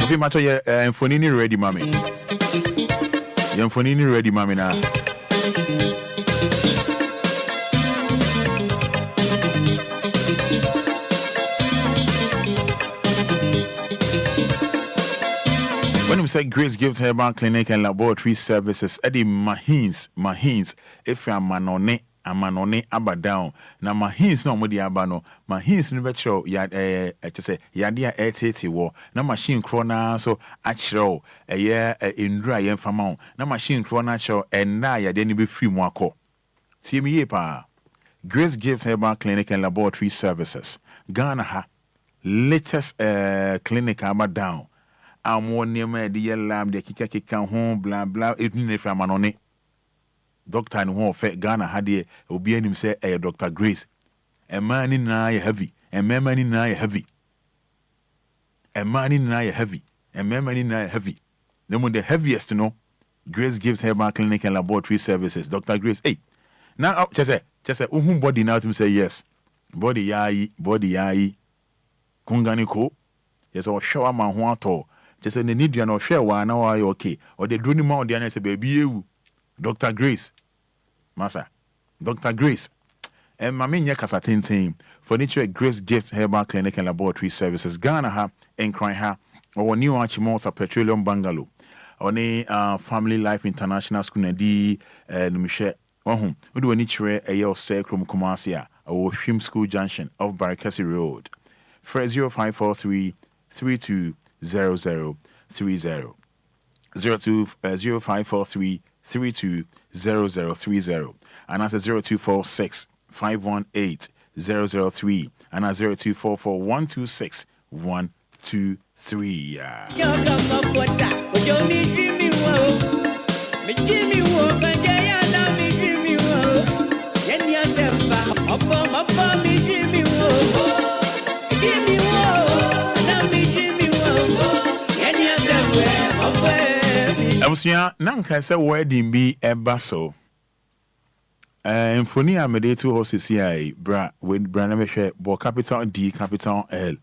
Okay, matter your Fonini ready, mommy. Your Fonini ready, mommy now. When we say Grace Gift Herbal Clinic and Laboratory Services, Eddie Mahins, if you are manone, amanone aba down na ma hints na omodi aba no ma hints no be chiro ya say yade a etete wo na machine kro na so a chiro eye endura ye mfama wo na machine kro na chiro enna yade ni be free mu akọ tie me ye pa Grace Gift Herbal Clinic and Laboratory Services Ghana ha latest clinic aba down amwo niema de ye lam de kika ho bla bla etuni fra manone doctor ni ho fe Ghana ha de obi anim say Dr. Grace man ni na ye heavy man ni na ye heavy man ni na ye heavy man ni na ye heavy the heaviest no Grace Gives Herbal Clinic and Laboratory Services Dr. Grace now just say body now to say yes body yayi kungani ko yes o show man ho ato just say need you no share wa na why okay or the drone ma dey na say baby ewu Dr. Grace Massa Dr. Grace mama nya kasa tintin furniture Grace Gift Herbal Clinic and Laboratory Services Ghana ha Enquires ha or new Achimota Petroleum Bungalow oni Family Life International School na di numishe ohun odu wani chire eyo sekrom Kumasi or Shim School Junction of Barakasi Road for 0543 320030 0543 320030 and that's 0246 518 003 and that's 0244 126 123 Abusia nanka se wedding bi eba so mfoni amede to hosisi bra with bra na mehwe bo capital D capital L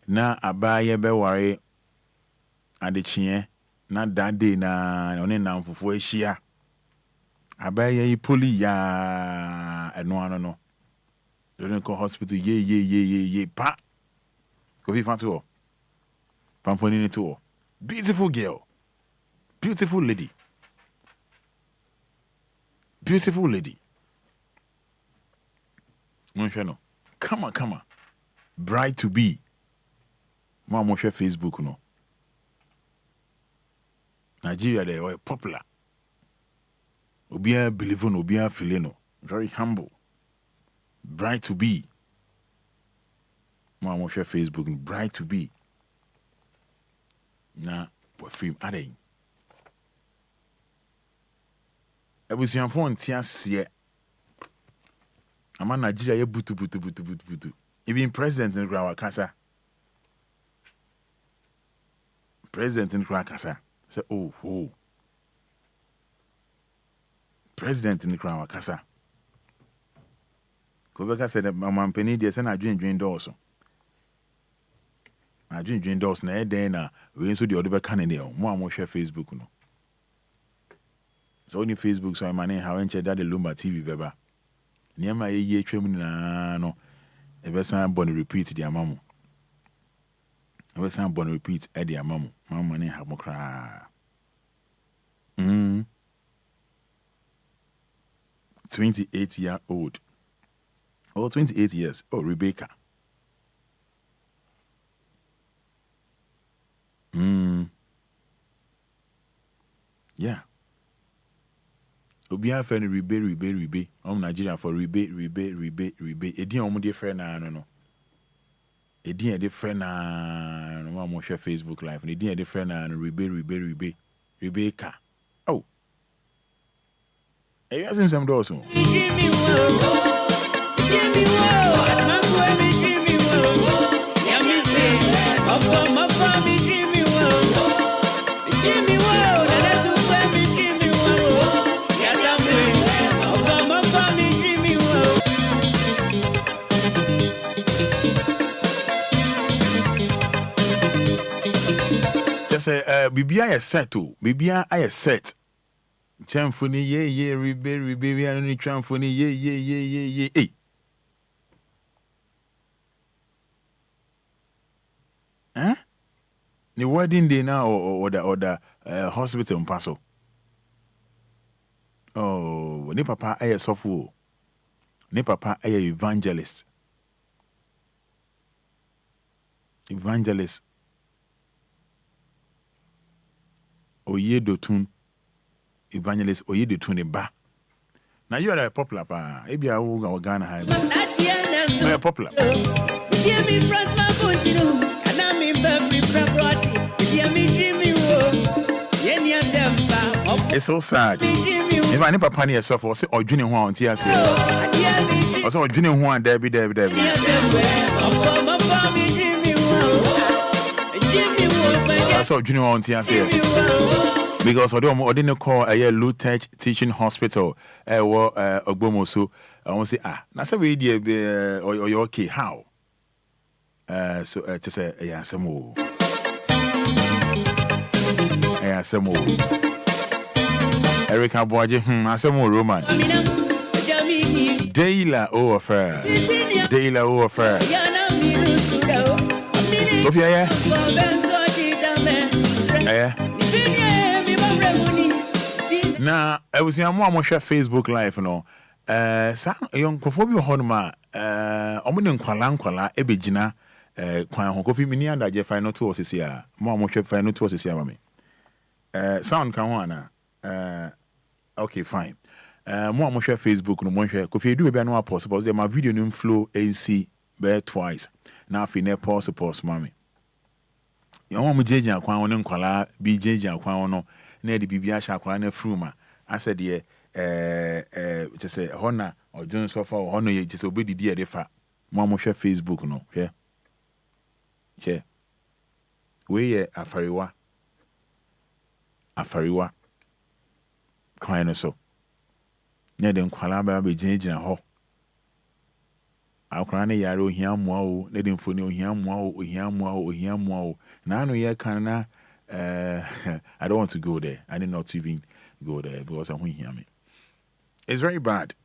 na abaye be ware adechie na dade na one na mfufu ahia abaye poli ya eno ano no don't go hospital ye pa go fi fatu pamfoni ni to beautiful girl beautiful lady. No. Come on. Bride to be. Mama share Facebook no. Nigeria they are popular. Obia believe on Obia Fileno. Very humble. Bride to be. Mama share Facebook. Bride to be. Na we're free. Ade. Ebusianfo ntiasie ama Nigeria ye butu even president in Grawa Kasa president in Grawa Kasa say oh president in Grawa Kasa ko be said mama mpani dey say na adwendwen dɔɔso na eden na we nso dey odo be ne mo hwɛ Facebook no. So only Facebook so my name how enche that the Lumba TV beba. Niema ye twem na no. Ebe san born repeat the amamu. Ebe san born repeat e the amamu. Mama name ha mokra. 28-year-old. Oh, 28 years. Oh, Rebecca. Yeah. Obia fe ni ribe Nigeria for ribe edin omo de friend na no edin e de friend na no mo share Facebook live edin e de friend na ribe Rebecca oh e yasin some do so say bibia is set to bibia I set chamfuni ye ribe we ani chamfuni ye the wedding day now or the hospital in Paso oh ni papa I suffer ne papa a evangelist. Evangelist. Oye Dotun. Evangelist Oye Dotun ba. Now you are a popular pa. Maybe I will go Ghana high. You are popular. Give me front my continue, and I'm in every property. Give me dreaming it's so sad. If I never panic yourself or say or junior one tia say. Or so junior one Debbie. I saw junior one tia say. Because I didn't call a low tech teaching hospital Ogbomoso. I want to say now say we dey or you okay how? So to say yeah some more. Yeah some more. Erica Boaje I some more Roman. Deila affair. Deila affair. Obia yeah. Now, I was your mom share Facebook Live, no. Some young Kophobia Honma, Omun Kwala, Ebigina, Kwan Kofi Mini and I Jeff I know two horses here. Mom share final two horses here, mammy. Sound Kawana. Okay, fine. Mom share Facebook, no one share. Kofi do be no possible. There my video name flow AC bear twice. Now, if you never pause, mommy. Your mom JJ Kwan Kwala, BJ Kwan no. Na the bibia shakwa na fruma asa de just say hona or Jones sofa or hono ye just obedi de defa mo hwe Facebook no hwe we ye afariwa kan no so na de nkwala ba be gina ho akra na yare ohia moa o na de mfoni ohia moa o na no ye kan na I don't want to go there. I did not even go there because I won't hear me. It's very bad.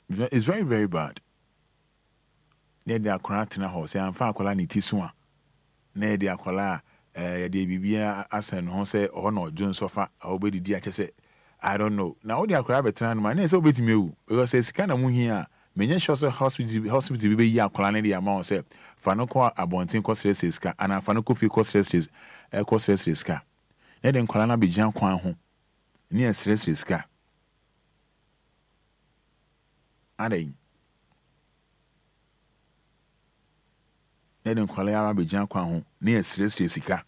It's very, very bad. Near the Akuratina house, I'm far Kola Nitisua. Near the Akola, the Bibia Asen, who say, oh no, John Sofa, obey the dear. I don't know. Now, the Akurabatan, my name is Obey me because it's kind of moon here. Many shows hospital be ya Kolani the amount say, Fanoko Abontin Costres Iska, and a Fanoko Fi Costres Iska. Let them Kolana be Jan Kwan home near Stress Iska. Adding. Let them Kolana be Jan Kwan home near Stress Iska.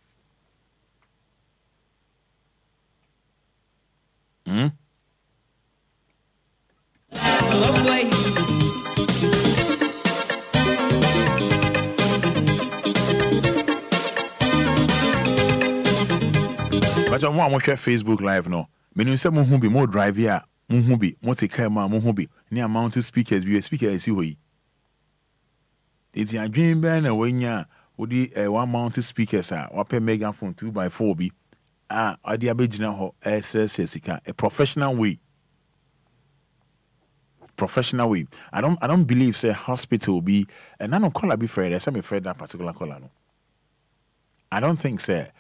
Oh boy. But I'm more share Facebook Live no. Meaning say mo hu bi mo drive here, mo hu bi mo take care ma mo hu bi. Ni amount to speakers we speaker see hoyi. It's a dream band and when ya odi one mount speakers or pay megaphone 2x4 bi. Adi abegina ho SSSika a professional way. I don't believe say hospital be and I don't call be afraid. I'm afraid that particular color no. I don't think say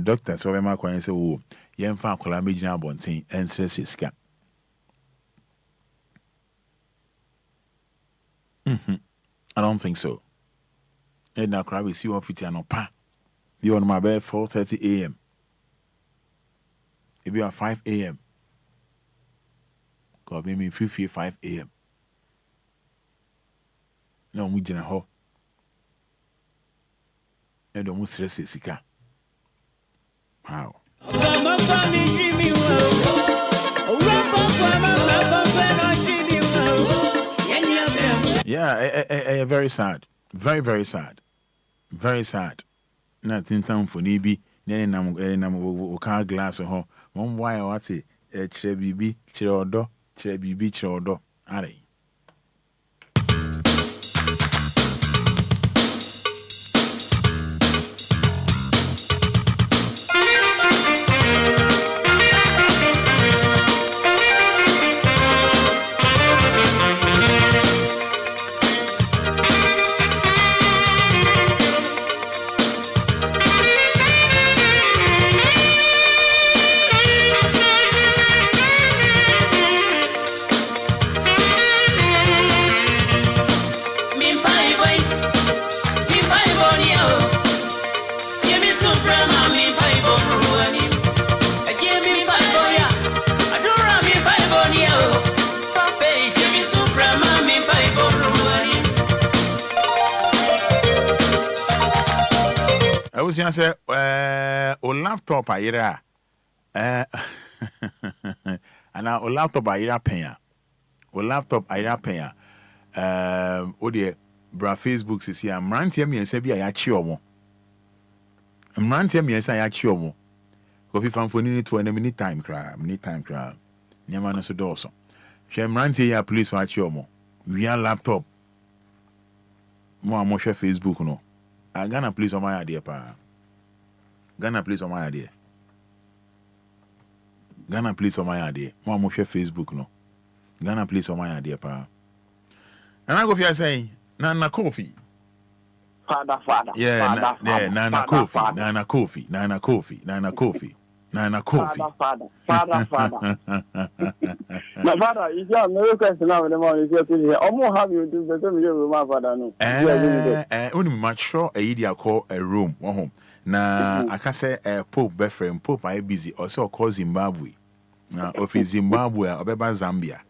doctors so ma kwan say oh yen fa akola megina bonten ensre sika. I don't think so. And now crowd we see one fit no pa. You on my bed 4:30 a.m. It be at 5 a.m. God maybe 5 a.m. No we jina ho. And almost stress sika. How? Yeah, very sad. Very, very sad. Very sad. Nothing time for Nibi, then I'm car glass or home. One why what's it? Trebibi, Cherodo. Are was going to say, o laptop ayira. Ana o laptop ayira penya. O laptop ayira penya. O de bra Facebook sisi a mrantie mi ense bi ayachi omo. Mrantie mi ense ayachi omo. Kofi fanfoni ni to enemy time kra. Nyama no so doso. Hwe mrantie ya police wa achi omo. Via laptop. Mo share Facebook no. Ghana police on my idea pa. Ghana police on my idea. Ghana police on my idea. Mo share Facebook no. Ghana police on my idea pa. And I go for saying Nana Kofi. Fada. Yeah, Nana Kofi. Fada. My father, is your no question now in the morning. Almost have you do better with my father. No, only much sure a idea call a room, one home. Na I can say Pope Befrem, Pope I busy, also call Zimbabwe. Now, of Zimbabwe, or Zambia.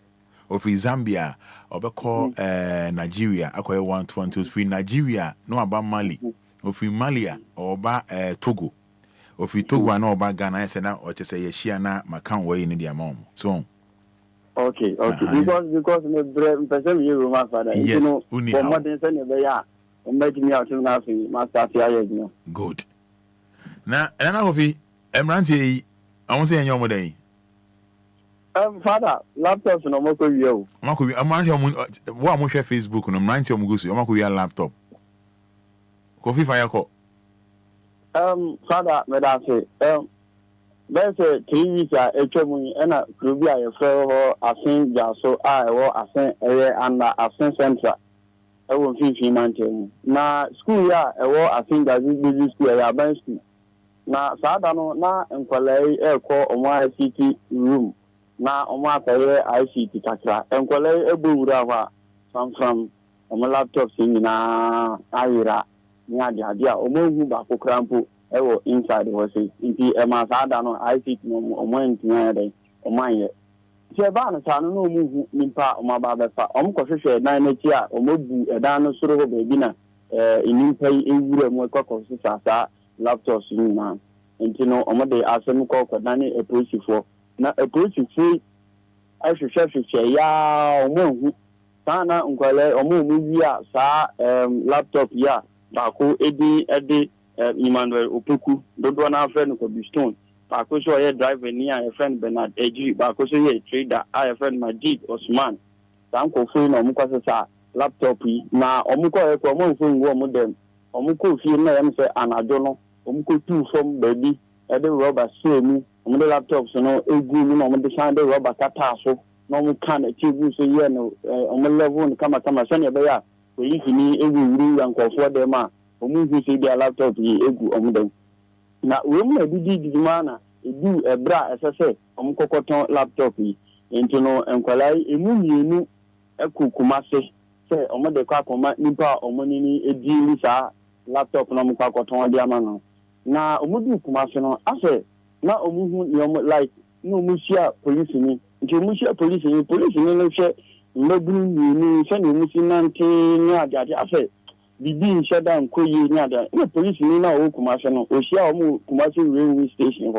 Of Zambia, or call Nigeria, I call 1, 2, 3, Nigeria, no about Mali, of Malia, or about Togo. If we talk about Ghana, I said now, or just say, Yeshiana, Macan way in the amount. So, okay. Because the person you, my father, yes, you know, for more than they are, and making me out to nothing, Master. Good. Now, and I hope Emranti, I won't say any more day. Father, laptop no more for you. I'm going to Facebook, and I'm 90 of Mugusi, I'm going to laptop. Coffee fire call. Father, may I say, there's a 3 weeks a trouble and a Rubia, a fellow, I think, so I will ascend and I send central. I will 50 months. Now, school, I will, I think that this busy school, I have school. Now, Sadano, now, and Palais, air call on my city room. Now, on my ICT Takra, and Palais, a boo, some from on my laptop, singing, Ira. Near the idea, Omo Bako Crampo, ever inside was it. Indeed, a Mazadano, I sit no more to mine. Shabana, no move, Nimpa, or my baba, Omco, 9 year, or Mobu, a dano sort of beginner, in Impay, in more cockles, laptops, you know, and you know, on the Asam Cock, a nanny approach for. Not approach free, I should say, ya, Omo, Sana, Uncle, Omo, sa, laptop, ya. Bako Eddie Emmanuel Opoku, Dodo na friend ko Stone. Bako so a driver near a friend Bernard Eji, Bako so a trader, I a friend Majid Osman. Sanko phone or Mukasa laptop na Omuko a common phone one them. Omuko feel name say Anadono, Omuko 2 from baby, a rubber so me, on the laptops no a good on the sound of rubber catasso, no can achieve so yeah no on the level come send a we need every rule and call for them. Who say their laptop ye egu them. Now, we may be the manner, do a bra as I say, Cocoton laptop into no Enquiries, a movie new a cucumase, say, on the Kakoma, Nipa, or money, a deal laptop no Cocoton diamano. Now, Omudu Kumasano, I say, now Omu like no Musia police me, into Musia police in no share. No blue, send you missing 19 yards. I said, the being shut down, no police in our commercial, or share commercial railway station.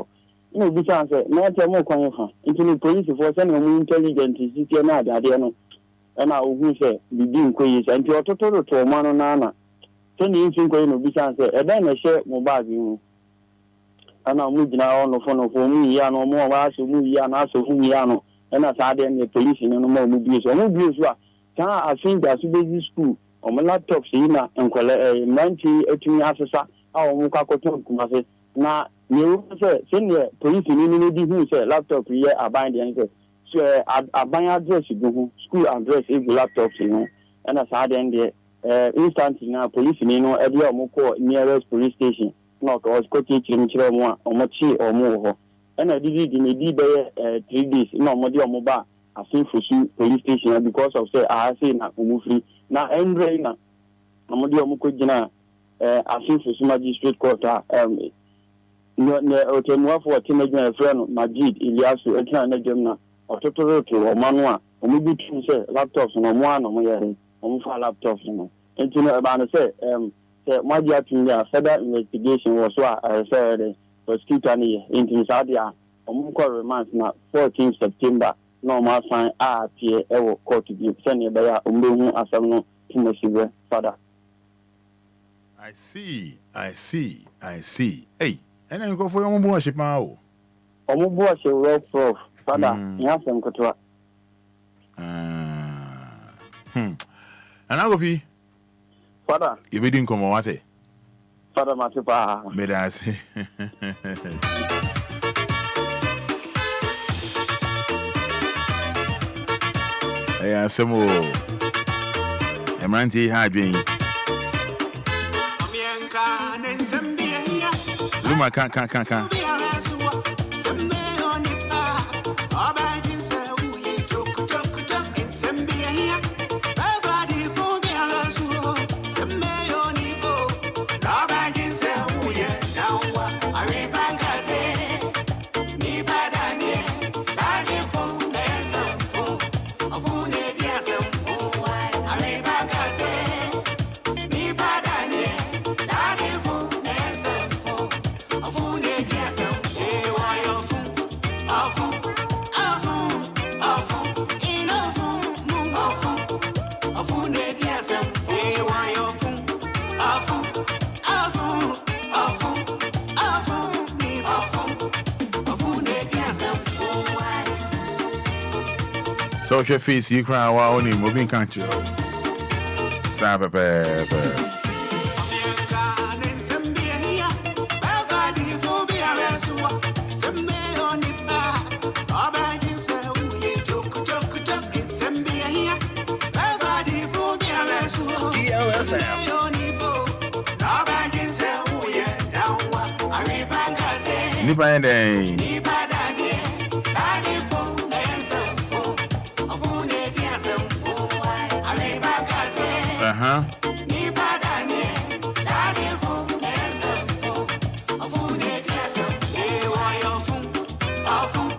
No, besides, not a more common into the police for sending more intelligent city and Adiano. And I will say, the being quiz and to a total to a man on Anna. Send the infant going besides, and then I share mobile. And I'm moving now on the phone for me, no more, I should move, and also whom and as I then the police in no more movies or movies. I think that's a school on my laptop, Sina and 90 officer, our Mukakoton Kumase. Now, you say, senior police in who say laptop here are binding. So I buy address, school address, laptops, you know, and as I then the instant now police in Edia Moko nearest police station, not or Scottish in Chiroma or Machi or more. And I did it in a day 3 days. No, Modia Moba, I think for police station because of say I say na Umufi. Now, Andre, Modia Mukojina, I think for magistrate court. No, for a teenager friend, Majid, Iliasu, Etna Gemna, or Totoro or Manua, or maybe two say laptops no one or my laptops, you know. And to know about say, the Magia to Fada investigation was what I said the prosecutor in Sadia remands na 14 September no more sign tie court to be sent by Umbu Asano to Fada. I see. Hey, and then go for your own worship now. Omubuwa she well prof. Fada, nyasa mkotwa. And I go fi. Fada. You be doing come on what? Fada matipa. Me da say. Hey, asemo. Emanti ha dwen. Lumba kan. So your face you cry while only moving country. Sabe Nipa ende.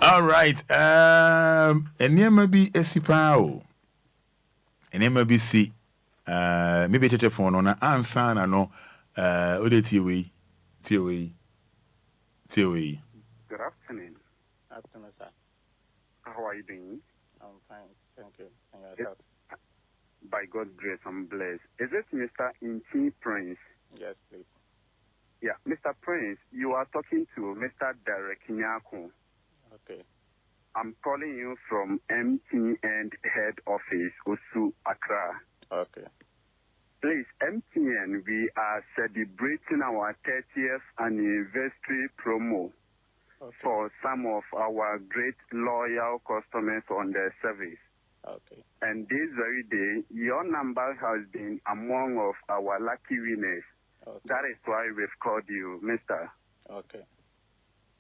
All right. Enema bi esipao. Enema bi si. Maybe telephone on answer na no. Ode tiwe. Good afternoon. Afternoon, sir. How are you doing? I'm fine, thank you. And yourself? By God's grace, I'm blessed. Is it Mr. Inchi Prince? Yes, please. Yeah, Mr. Prince, you are talking to Mr. Derek Nyako. Okay. I'm calling you from MTN head office, Osu, Accra. Okay. Please, MTN, we are celebrating our 30th anniversary promo for some of our great loyal customers on their service. Okay. And this very day, your number has been among of our lucky winners. Okay. That is why we've called you, Mr. Okay.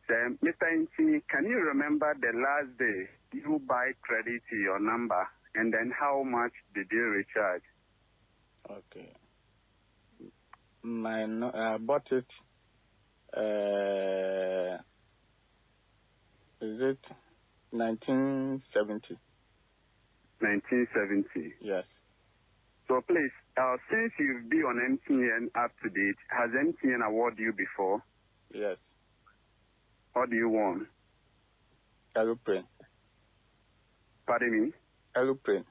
So, Mr. Inchi, can you remember the last day you buy credit to your number, and then how much did you recharge? Okay. I bought it. Is it 1970? 1970. Yes. So please, since you've been on MTN up to date, has MTN awarded you before? Yes. What do you want? Aeroplane. Pardon me? Aeroplane.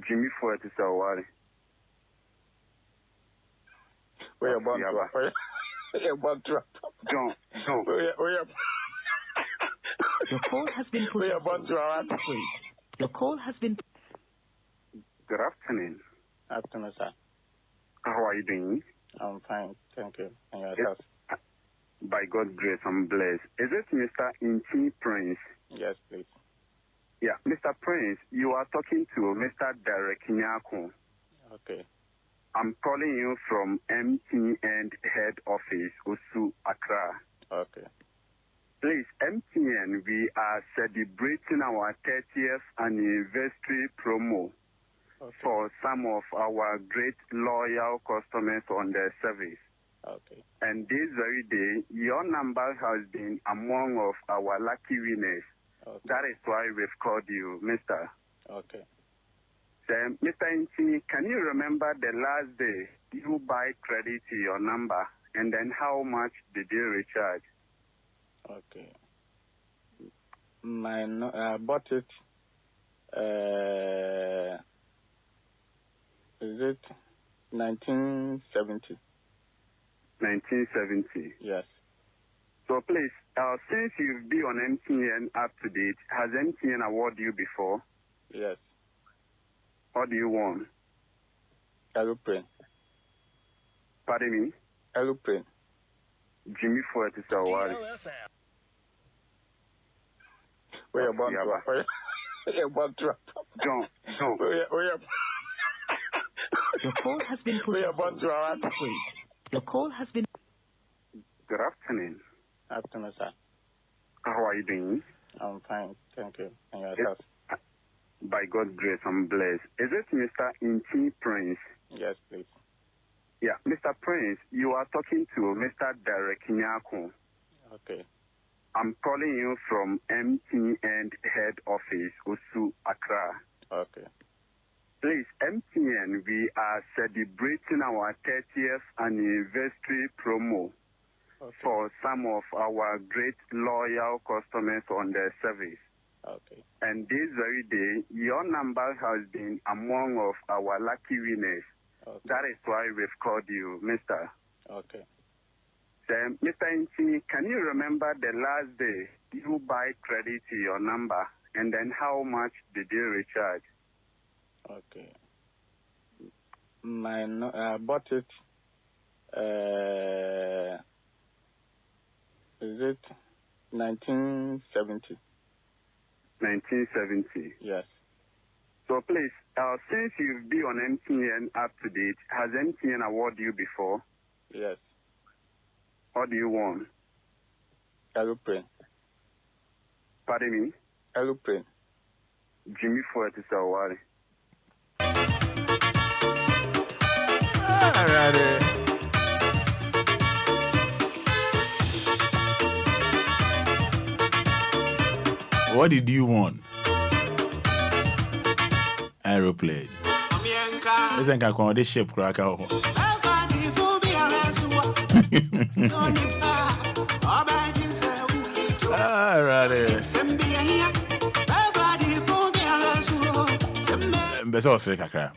Jimmy Ford is awarded. Where about to? John. Your call has been put on hold. Your call has been. Good afternoon. Afternoon, sir. How are you doing? I'm fine, thank you. And yourself? By God's grace, I'm blessed. Is it Mr. Inchi Prince? Yes, please. Yeah, Mr. Prince, you are talking to Mr. Derek Nyako. Okay. I'm calling you from MTN head office, Osu, Accra. Okay. Please, MTN, we are celebrating our 30th anniversary promo for some of our great loyal customers on their service. Okay. And this very day, your number has been among of our lucky winners. Okay. That is why we've called you, Mr. Okay. Mr. Inchi, can you remember the last day you buy credit to your number, and then how much did you recharge? Okay. I bought it. Is it 1970? 1970. Yes. So please, since you've been on MTN up to date, has MTN awarded you before? Yes. What do you want? Aeroplane. Pardon me? Aeroplane. Jimmy Ford is a worry. Where about to? John. Your call has been put. Your call has been. Good afternoon. Afternoon, sir. How are you doing? I'm fine, thank you. And yourself? By God's grace, I'm blessed. Is it Mr. Inti Prince? Yes, please. Yeah, Mr. Prince, you are talking to Mr. Derek Nyako. Okay. I'm calling you from MTN head office, Osu, Accra. Okay. Please, MTN, we are celebrating our 30th anniversary promo for some of our great loyal customers on their service. Okay. And this very day, your number has been among of our lucky winners. Okay. That is why we've called you, Mr. Okay. Then, Mr. Inti, can you remember the last day you buy credit to your number, and then how much did you recharge? Okay. I bought it. Is it 1970? 1970. Yes. So please, since you've been on MTN up to date, has MTN awarded you before? Yes. What do you want? Aeroplane. Pardon me? Aeroplane. Jimmy Ford is a worry. Alrighty. What did you want? Aeroplane. Isn't I call this ship cracker? Alrighty. Beso osiri kakra.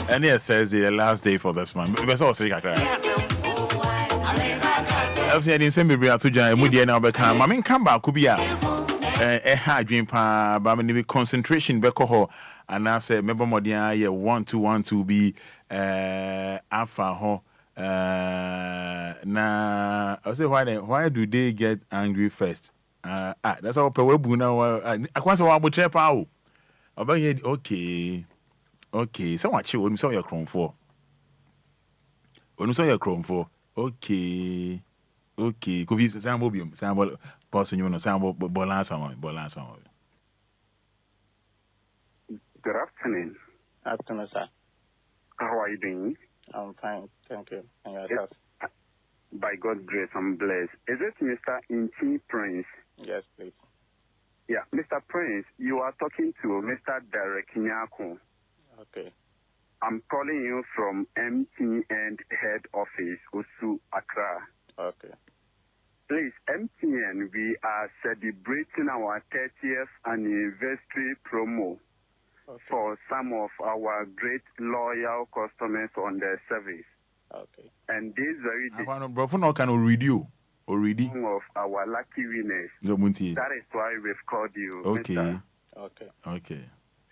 And it's Thursday, the last day for this month. Beso osiri kakra. I've seen in Sembi to join Mudia now become. I mean, come back, Obia. A dream pa, but I mean, concentration bekoho. And I say, remember, Modia, 1-2-1-2 be alpha ho. Now, I say, why do they get angry first? That's all. Pewebu now. I can't say what check out. Okay. So what you saw your chrome for? When saw your chrome for? Okay. Could be sample, person you know, sample, balance on. Good afternoon. Afternoon, sir. How are you doing? I'm fine, thank you. And yourself? By God's grace, I'm blessed. Is it Mr. Inti Prince? Yes, please. Yeah, Mr. Prince, you are talking to Mr. Derek Nyako. Okay. I'm calling you from MTN head office, Osu, Accra. Okay. Please, MTN, we are celebrating our 30th anniversary promo for some of our great loyal customers on their service. Okay. And this very day, already of our lucky winners. That is why we've called you. Okay. Mr. Okay.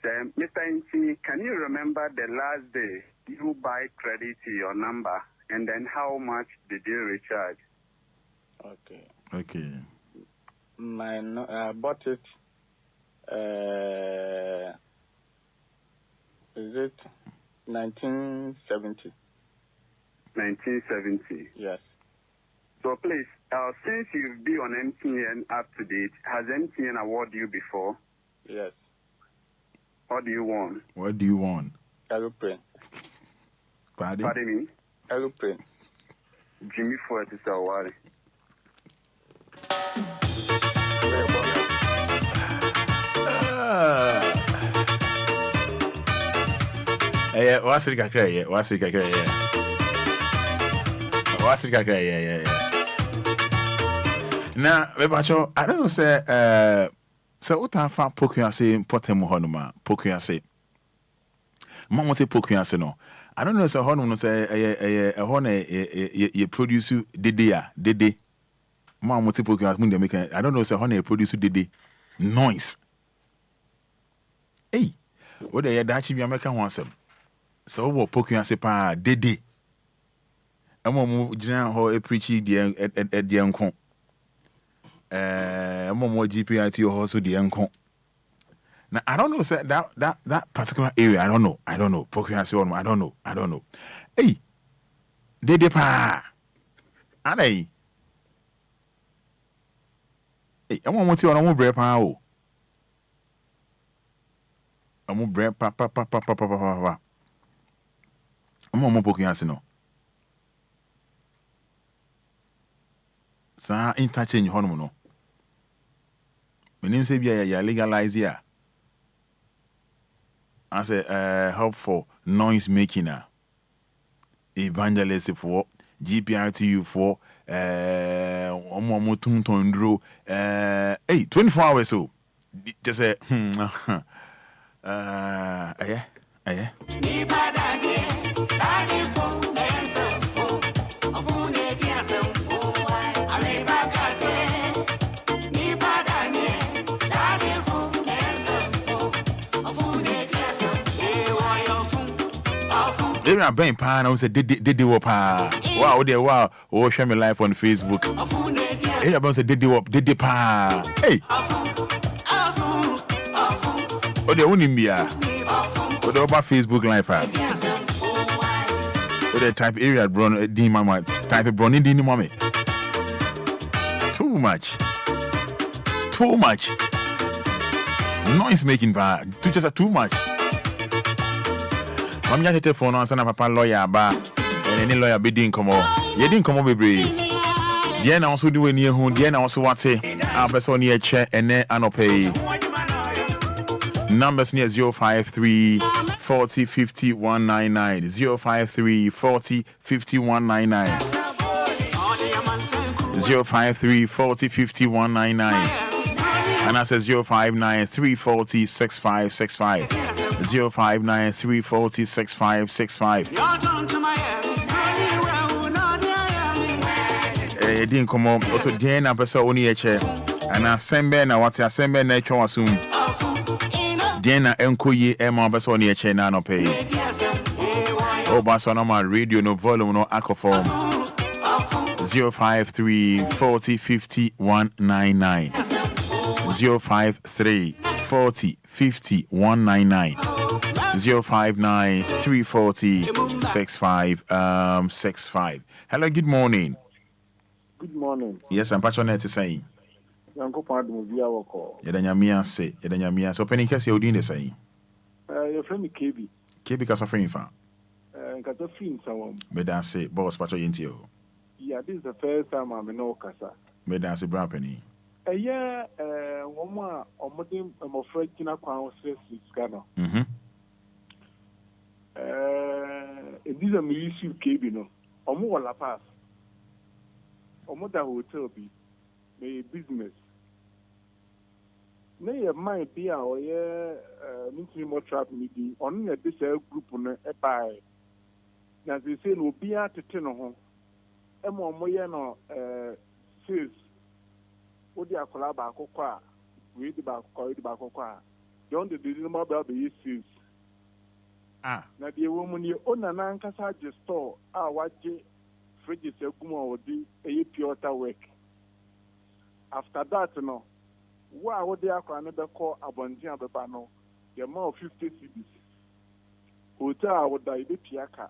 Then, Mr. Inti, can you remember the last day you buy credit to your number, and then how much did you recharge? Okay. I bought it. Is it 1970? 1970. Yes. So please, since you've been on MTN up to date, has MTN awarded you before? Yes. What do you want? Aeroplane. Pardon me? Aeroplane. Jimmy Ford is a worry. What's the crack? What's the crack? What's the crack? Yeah. Now, Bebacho, I don't know, say, so what I found Pokia say, Potem Honoma, Pokia say. Mama say Pokia say no. I don't know, so Honoma say, a honor, you produce Dede. Mama say Pokia, I don't know, so honor, produce Dede. Noise. Hey, what they are actually American once. So what Pokia say, pa, Dede. I'm going to preach the uncle. More GPIT or also the uncle. Now I don't know, say that particular area. I don't know. Pokuyansi, I don't know. Hey, Dede pa, Anay. Hey, I'm going to see on bread pa. I'm bread pa. I'm going to Pokuyansi no. Sa interchange hono no. Menim say bia ya legalize ya. I say help for noise making evangelist for GPRTU for omo tuntondro 24 hours so just say They are buying pan. I was a did pa. Wow, they wow. Oh, share me live on Facebook. Hey, about say did pa. Hey. Oh, they only me ah. Oh, they about Facebook live ah. Oh, they type area bron di mama type bronin di mama. Too much. Noise making pa. Too much. I'm just a phone on son of papa lawyer ba and any lawyer be doing come on. You didn't come over baby. Then also do near who then also what say our best on your chair and then pay numbers near 053 40 50 199 053 40 50 199 053 40 50 199 and I says 059 340 6565 059 340 6565. Didn't come up. Also, then I person only a chair. And I send Ben, I want to send Ben, I can assume. Then I Enquiries, Emma, person only a chair, no pay. Oh, but so no my radio, no volume, no alcohol. 053 40 50 199 053 40 50 199 059 340 6565. Hello, good morning. Good morning. Yes, I'm passionate to say. Uncle Pardon Obia Wɔhɔ. Yedanyamia say. So penny kesi odin de say. Your friend KB. KB kasa friend fa. Kasa friend someone. Me dan say boss pacho yenti o. Yeah, this is the first time I'm in Okasa. Me dan say bra penny. Yeah, woman or modern afraid Kina Crown says Scano. It is a issue KB no. Omo la pass. Omo da hotel be may business. Nay a mind be our military more trap meeting on a this group on a buy. Now they say no be at the ten home. Emo moyano says. Odi akola ba akokwa we di ba akokwa don the number be says na the woman you own na nkasa je store waje fridge seguma odi pure water work after that no wa odi akwa na be call abonjin abeba no the amount of 50 cedis hotel would die be piaka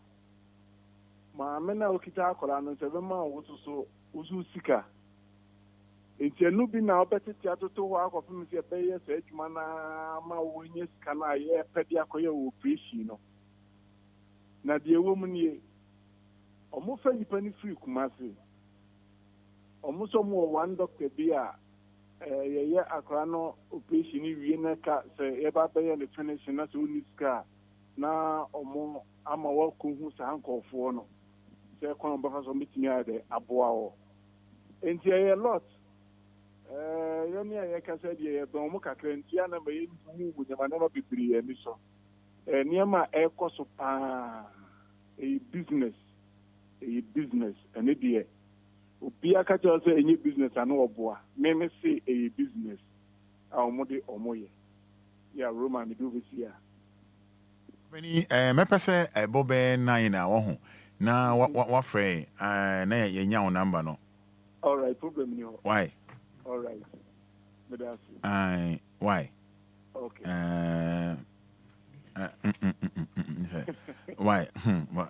ma me na okita akola no 7 ma wo so usu sika. It's a nubi now better theatre to work of him, say, pay us, Edgemana, Mawinus, can I, Pediacoya, Prishino. Now, dear woman, ye almost any penny free, Kumasi. Almost more one doctor beer, a crano, operation, Vienna cat, say, Eba Bay and the finish, and that's only scar. na omo ama wa kunhu sa hankofo no se kon ba fa so mitimi ade aboa wo enti a lot yemi a kasa die ye don mu kakra enti na me yi mu nyama na bibiri ani so niema ekoso pa business ene die Obia ka cho say any business anu oboa me say a business a omode omoye ya Roma me do this year many me pese bobe 9 na wo ho na wa frɛ na ye nya wo number no all right problem ni ho why all right why okay why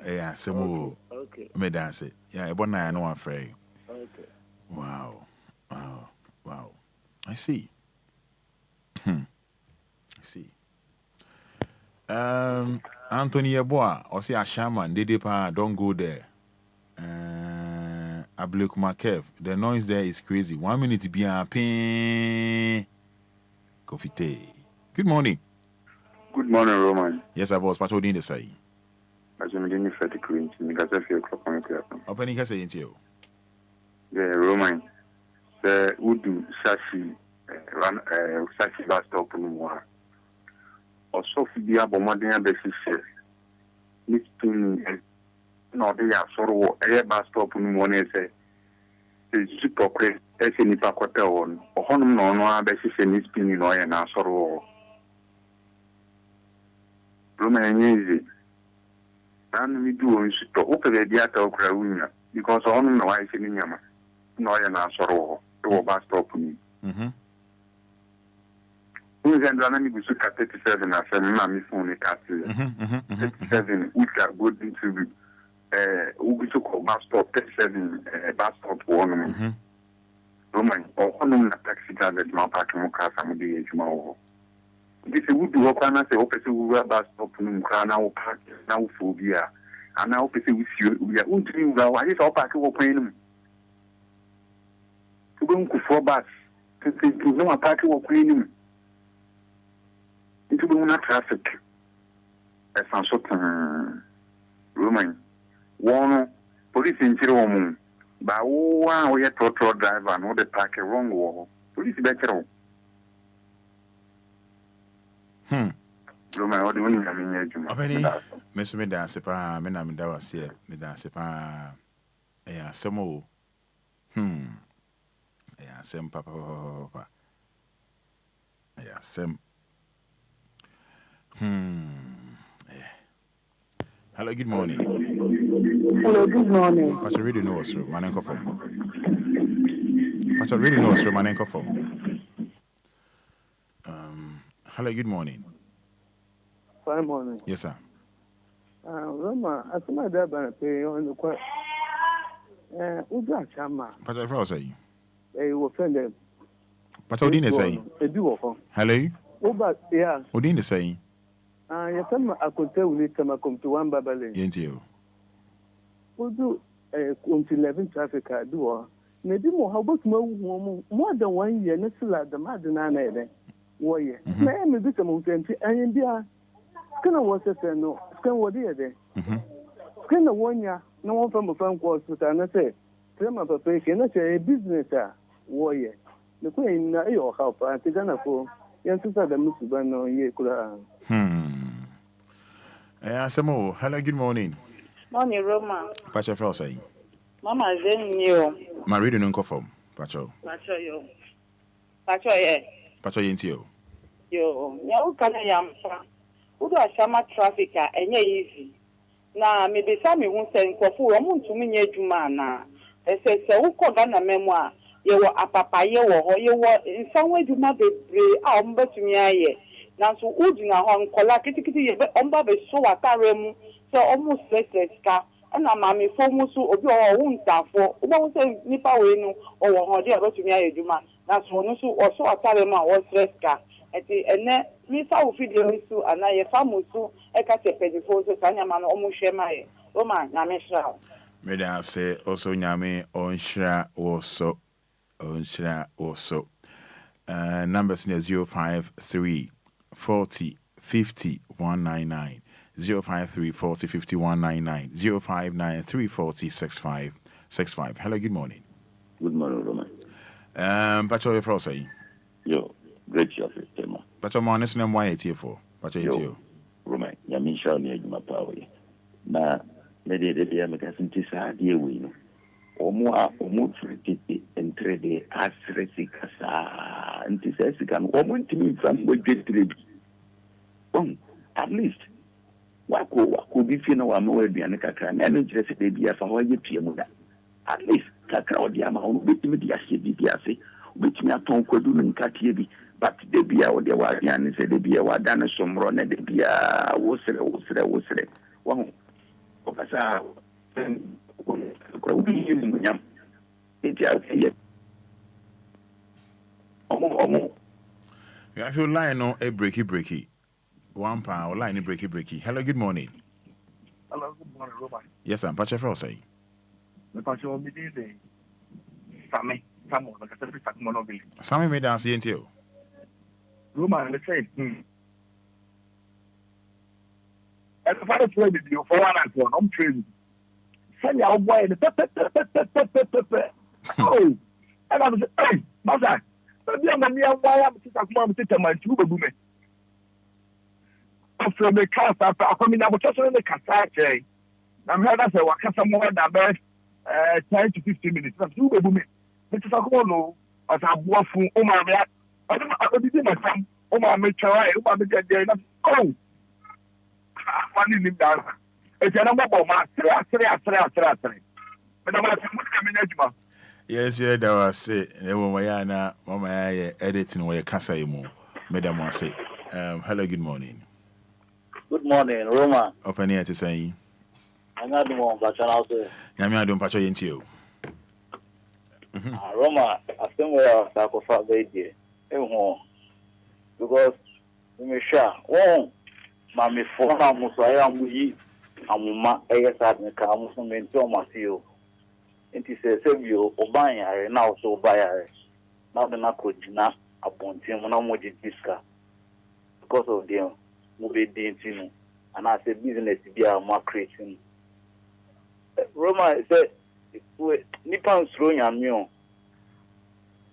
yeah semo okay me dance yeah ebo na no wa frɛ okay wow I see I see Anthony Yeboah or say Ashaman Dedepa don't go there Ablek Makev the noise there is crazy 1 minute be a pain coffee tea. Good morning. Good morning, Roman. Yes, I was. What did you say? I was in the Fed Queen. Because I feel clock. Opening has saying to you. The Roman. The Udu Sashi run Sashi bus stop no more. Or Sophia Bomadina Bessie. It's to no, they are sorrow air bus stop no one say. It's super great. As any Paquata on. Or Honum no Bessie and it's been in oil and sorrow. Roman easy. And we do on to open the theater of Crowuna because I don't know why it's in Yama. No, I am not sorrow to bus stop me. Who is and running with 37 as a mammy phone at 37, which are good into Ugusuko bus stop 37 bus stop one. Roman or Honum taxi driver, my parking car, some of the age. This would do up and I say, Opus will bus stop now park now phobia. And now Opus with you, we are until why is all park open. To go for bus, to know a park open into the traffic. As some sort of Roman. One police in Jerome. But oh, we are total driver and all the park wrong wall. Police better. Roma odi woni na menye adwuma. Obeni meso me dance pa me na me da wase me dance pa asemo asem papa asem Hello, good morning. Hello, good morning. Pastor really knows through Manenko from. Pastor really knows through Manenko from. Hello, good morning. Fine morning. Yes, sir. Roma, I think my dad pay on the quite. Uga Chama. Pastor, if I was saying, they were offended. Pastor Odin saying, hello. Oh, but yeah. Odin saying, you come, I could tell you, come to one babble. Yes, you. We'll do until 11 traffic do. Maybe more, how about more than 1 year, next to the Madonna. Warrior. May I be some country and India? Can I was a no? Can what dear there? Can the 1 year? No one from a phone call to an say, Tell my papa, can I say a business warrior? The queen, your help, I think I for yes, the Musubano ye kula. Samo, hello, good morning. Morning, Roma. Pacha Frosay. Mama, then you. My reading uncle from Pacho. Pacho, yo. Pacho, yeah. Pacho, yintio. Yo, you can I am. Who do a summer traffic and easy? Now, maybe some won't send for to me near Jumana. They say, so who called on a memoir? You were a papaya or you were in some way do not be brave, but to me. Now, so Udina on Colakiti, Umba be so a tarem, so almost let's car. And a mammy for Musu of your own staff for one say Nipa Wenu or one dear to me. Juma. That's one or so a tarema or stress car. At the end, Miss Alfidisu and I famusu, a catapedi for the Sanyaman almost share my Roman, Namesha. May I say also Yame on Shra also on Shra also. Numbers near 053 40 50 199 053 40 51 99 059 40 65 65. Hello, good morning. Good morning, Roman. Pacho, your first say. Yo, great show, Tema. Pacho, my honest name, why it's here for? Pacho, it's you. Roman, Yamin Shaw near my power. Now, maybe the American Tisa, dear win. Or more treated and trade as Resicasa and Tissesican, or went to me from what great trade. At least. Wako be fino wa mo we biane kakra na no kire se de bia fa ho ye pie mu da at least kakra odi ama ho betimi dia se bi dia se betimi aton kwadu no nkatie bi but de bia odi wa biane se de bia wa dan somro na de bia wo sere wa ho o kasa ko ubi ni munyam eti atie omo I feel line no a breaky one pound line breaky. Hello, good morning. Hello, good morning, Roman. Yes, I'm Pacha Frosay. The Pacha will be the Sammy, someone like a separate monopoly. Sammy made us see you. Roman, let's say, and the father played with you for 1 hour. I'm trading. Send your boy the pepper. Oh, and I was, hey, Mother, maybe I'm near why I'm sitting my two women. From the cast, I mean, I was just in the Casache. I'm heard as a Wakasa more than best 10 to 15 minutes. That's two women. Mr. Sakolo, as a waffle, oh my God. I don't know my son, oh my Mitchell, oh my God, oh, one in down. It's a number of my 3. But I'm coming edge. Yes, yeah, that was it. Mama, editing where Casa mo. Madam was say, hello, good morning. Good morning, Roma. Open here to say. I'm not doing one, but I'm Yamia don't patch into you. Roma, I think we are sacrificed baby. Because we sure, oh, Mammy, for I am we, Amuma, ASAT, and come from the Thomas you. And he says, you, Obia, now so buyer. Now the Nakojina upon him, no more disca. Because of them. Movie and as a business to be a more creating. Roma said, Nippon throwing a meal.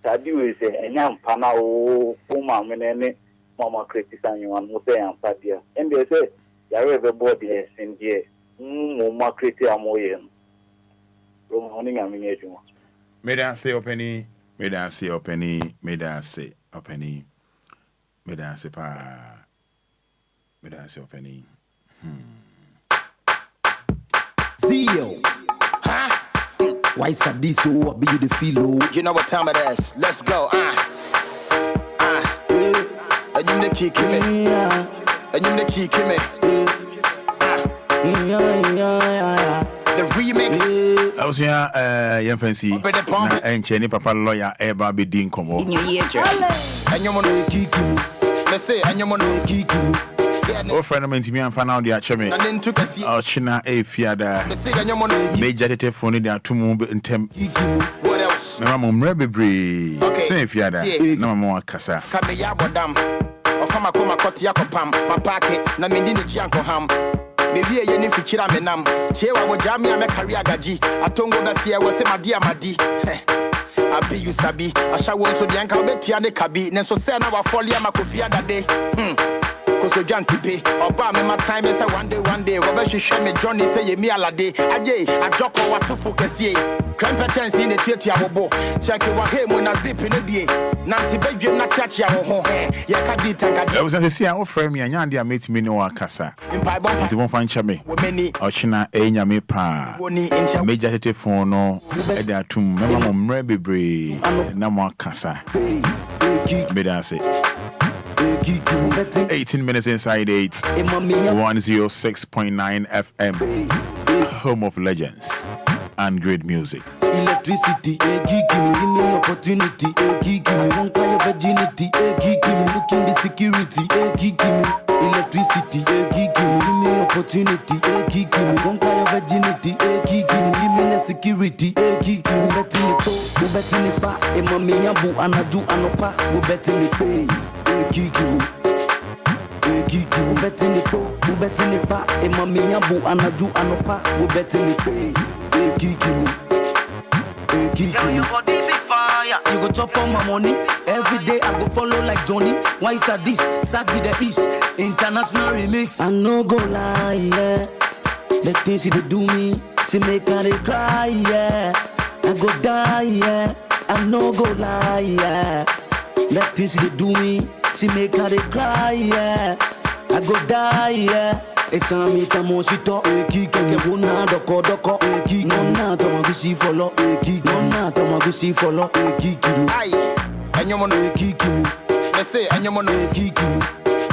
Tadu is a young pana or woman when any Mama criticizing you and Mose and Fadia. And they said, everybody is in here. More creative and more. Roma owning a miniature. May I say, Openny, may I say, Openny, may I say, Openny, may I say, pa. That's opening. Zio. Huh? Why is this so be the feel? You know what time it is. Let's go. And you the key, me. And you the key, me. The remix. I was here, young fancy. And Chenny Papa lawyer, Eba be Dean Como. And you want to key. Let's say, and you want to key. Oh, friend of mine, me and found out the acheme. Oh, China, a fiada. Major telephone, there are 2 more in temp. What else? Mamma, Mrebbe. Say, fiada. No more Casa. Kameyabodam. Or from a coma cotiacopam, my packet, Namindini Chianco ham. Maybe a yenny fichira menam. Chewa would jam me a career gaji. I don't go to see I was my dear Madi. I be you sabi. I shall also the uncle Bettiane Kabi. Neso Sena wa folia Makofia that day. So John Tipe, or Bam, my time is a one day, Robert Shame, Johnny say, me a la day, a day, a jocko, what to focus ye. Cramper chance in the theatre, check it what him when I zip in a day. Nancy Baby, not touch your home. Yakadi Tanka. I was to see our friend me and Yandia made me know a casa. In Piebon, won't find Chame. Or China, a yammy pa. Major telephone, no, there to Mamma Mrebbe, no more casa. Made I say. 18 minutes inside 8 106.9 FM, home of legends and great music. Electricity, give me opportunity, give me one kind of virginity, give me looking the security, give me electricity, give me opportunity, give me one kind of virginity, give me the security, give me betting it back, and mommy abu anadu anopa, we betting it pay. Kiki, who bet in the po, who bet in the pa, and Mammy Yabu, Anadu, Anopa, who bet in the pay. Kiki, you got this big fire. You go chop on my money. Every day I go follow like Johnny. Why is that this? Sagi the East. International remix. I no go lie, yeah. The things she do me, she make her cry, yeah. I go die, yeah. I no go lie, yeah. The things she do me, she make her cry, yeah. I go die, yeah. Esa mi tamo shito eki keke bona doko eki nona tamo gusi follow eki nona tamo gusi follow eki kimu ai enyomo no eki kimu they say enyomo no eki kimu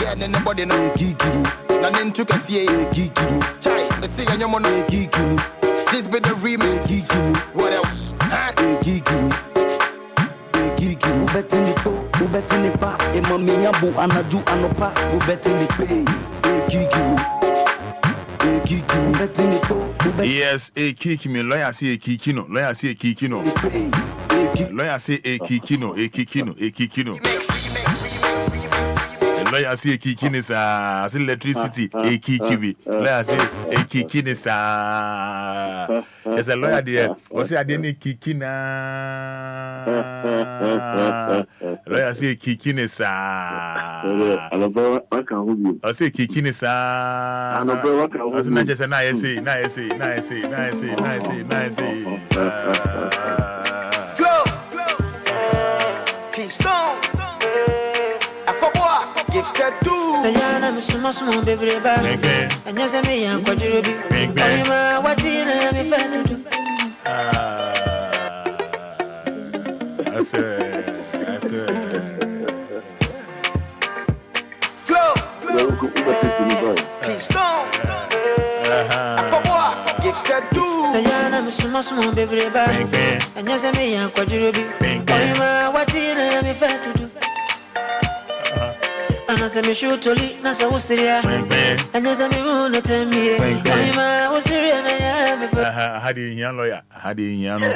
get anybody no eki kimu na nentu kasie eki kimu chai they say enyomo no eki kimu this be the remix eki kimu what else eki kimu eki kimu betini po betini pa e mami yabu anaju anopa betini pe eki kimu. Yes, a kiki, lawyer say a kikino, lawyer say a kikino, lawyer say a kikino, a kikino, a kikino. Lawyer say a kikin is electricity, a kiki. Lawyer say a kikin is there's a lawyer there. What's the idea? Kikina. Lawyer say a kikin is I say kikin is I was not just an ISA. Go! Keystone! Akobwa! Gifted too! Sayana Misumas baby bag. And yes, I may have quadrubi. I'm watching me fan. I say. Keystone! Akobwa! Gifted too! Sayana Misumas baby bag. And yes, I may have quadrubi. I'm watching me fan. And as I me shoot to lead, Nasa was Syria. And as I me want to tell me, I was Syria and I am. Had in young lawyer, had in young. Had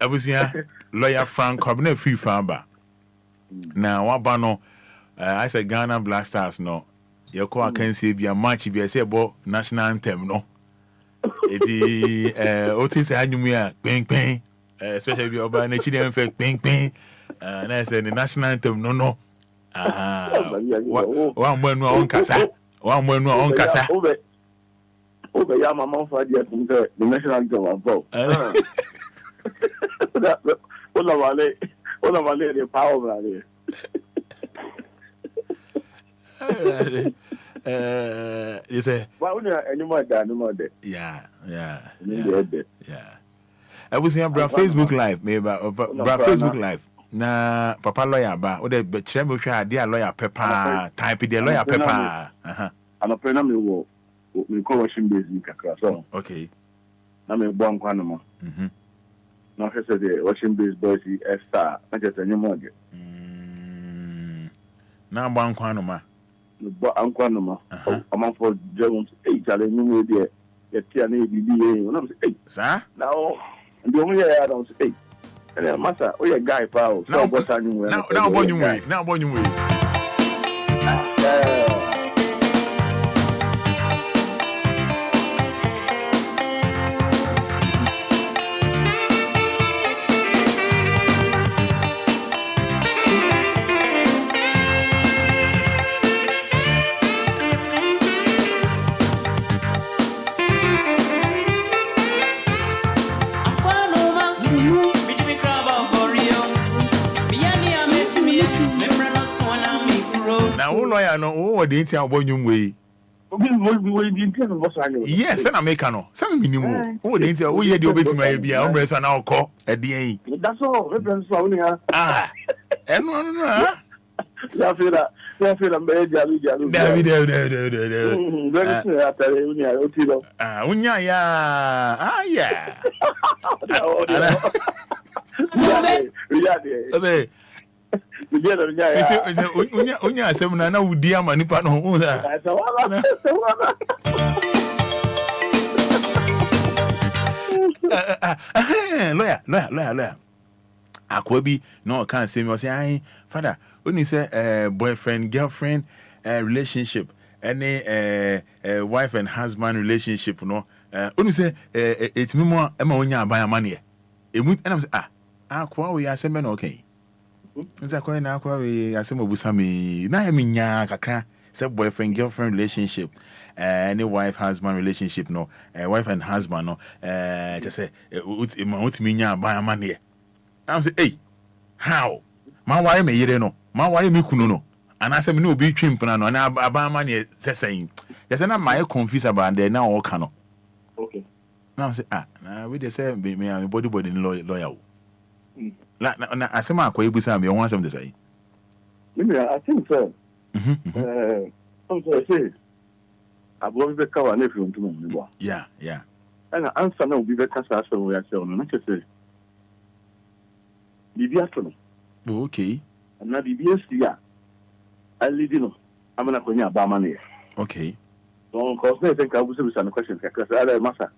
I was here, lawyer Frank Cabinet Free Farmer. Now, what bano? I said Ghana Blasters, no. Your call can say be a match if you say about national anthem, no. It is Otis Anumia, bang, especially if you're by nature effect, bang. And I said the national anthem, no. One when we're on Casa. Over Yama for the national anthem above. All of our lady power. You say, why would you more than yeah. I was here, bro, Facebook Live, maybe, bro, Facebook Live. Na papa lawyer ba, o de be chere me hwa ade lawyer pepper, type the lawyer pepper. I'm a friend of me, we call washing basin kakra so. Okay. Na me bo ankwa no mo. Na he say the washing base boys star, na just any more. Na bo ankwa no ma. Bo ankwa no ma. Am for Jones 8 challenge me there. Ye tia na bibi e, na say 8. Sir? Now, the only I don't say 8. And master, oh yeah, guy power. Now what are you? Now what you way? Now what you way? Lawyer no what the intia abonyum we yes na make no some minimum what the intia we hear the obetima bia omreso na okọ ede that's all reference for me ah no ya feel me jalu David unya ya yeah unya asem na wudi ama nipa no ho Lawyer. Akwabi no can't say me say I Fada. When you say boyfriend girlfriend relationship, any wife and husband relationship, no. When you say it's me more Emma onya buy money. And I'm say akwa we are saying okay. Nza kwa na akwa we asem obusami na emi nya kakra say boyfriend girlfriend relationship any wife husband relationship no wife and husband no just say utimi nya ban amane I'm say hey how man why me yire no man why me kunu no and I say me no obi twimpna no na ban amane say just say na my confused about there now all can okay now say na we dey say me body lawyer na asema akwa ebusa me won asem dey say I think so I'm say abo be ka wa na fi onto me bo yeah and answer na obi be ka sa so we say no na say bibi ato no okay na bibi esia alidi no amana konya ba ma ne okay so cause na think abu say some questions ka say ala masa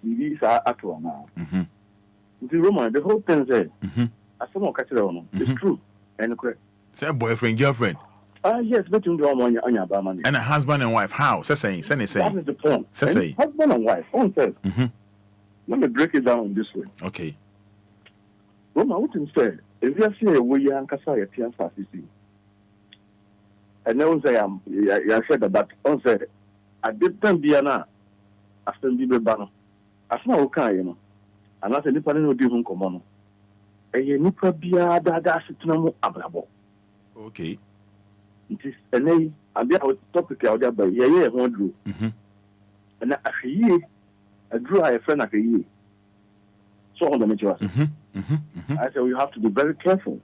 bibi sa ato na the Roman, the whole thing said, as someone catch it on, it's true. And correct. Say boyfriend, girlfriend. Yes, but you don't want your money. And a husband and wife. How? Say. That is the point. Say. Husband and wife. One says. Let me break it down this way. Okay. Roman, what you say? If you see a way you can say a tear fast, you see. And then say I said that on said I did them be an after the banner. As now okay, you know. And that's a nipa no di hun komo no eye nipa bia da setena mu abrabo okay it is enei abi our topic out there by ye ho duro and ahwie aduro a friend akayi so on the nature I say you have to be very careful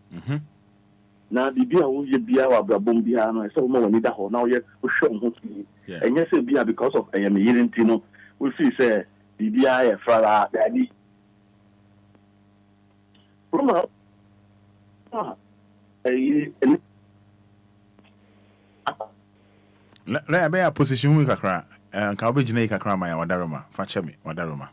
na bibia wo ye bia wa abrabo bia no say wo ma wani da ho na wo ye wo hwe ho tumi enye say bia because of me yirinti no we feel say bibia ye frala daddy Roma, let me a position with a cry and can be generic a cry my wadaroma. Fatcha me, wadaroma.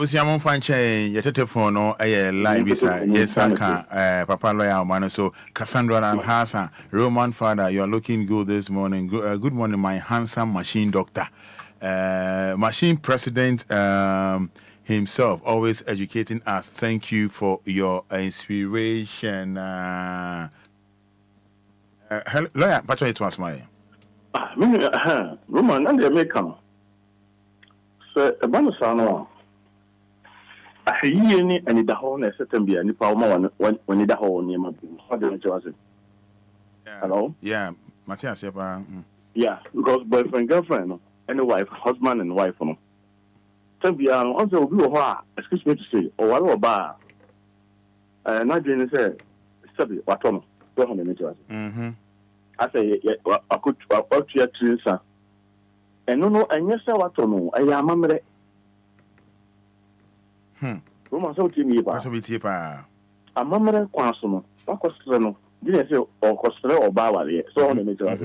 I am on fine chain, your telephone or a live beside yes, Papa Lawyer man. So Cassandra and Hassan, Roman Fada, you are looking good this morning. Good morning, my handsome machine doctor. Machine president himself, always educating us. Thank you for your inspiration. Lawyer, Patrick, it was my Roman, and the American. So, a bonus on Ahieni Anidaho na certain be any power when Anidaho near my hello? Yeah, Matthias, yeah, because boyfriend, girlfriend, and wife, husband and wife. So be also excuse me to say, or what about not doing say, Sabi, what on? Go on the I say, I could work to your twins, and no, and yes, what on? I am a Roma so timi ba. So biti pa. Amamre kwaso no. Wakosre no. Dine se okosre oba wale. So on me twa.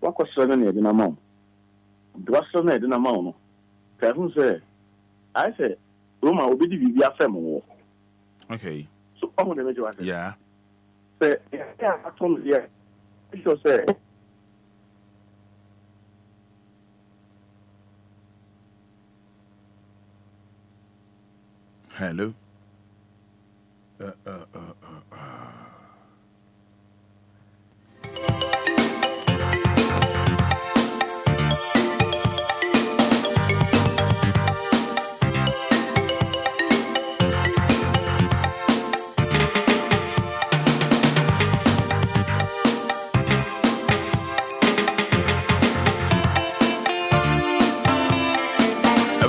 Wakosre no na na mam. Dwasre na na mam no. Ka hu se I say Roma obedi bibi afem wo. Okay. So on me twa. Yeah. Say yeah atom yeah. So say Hello.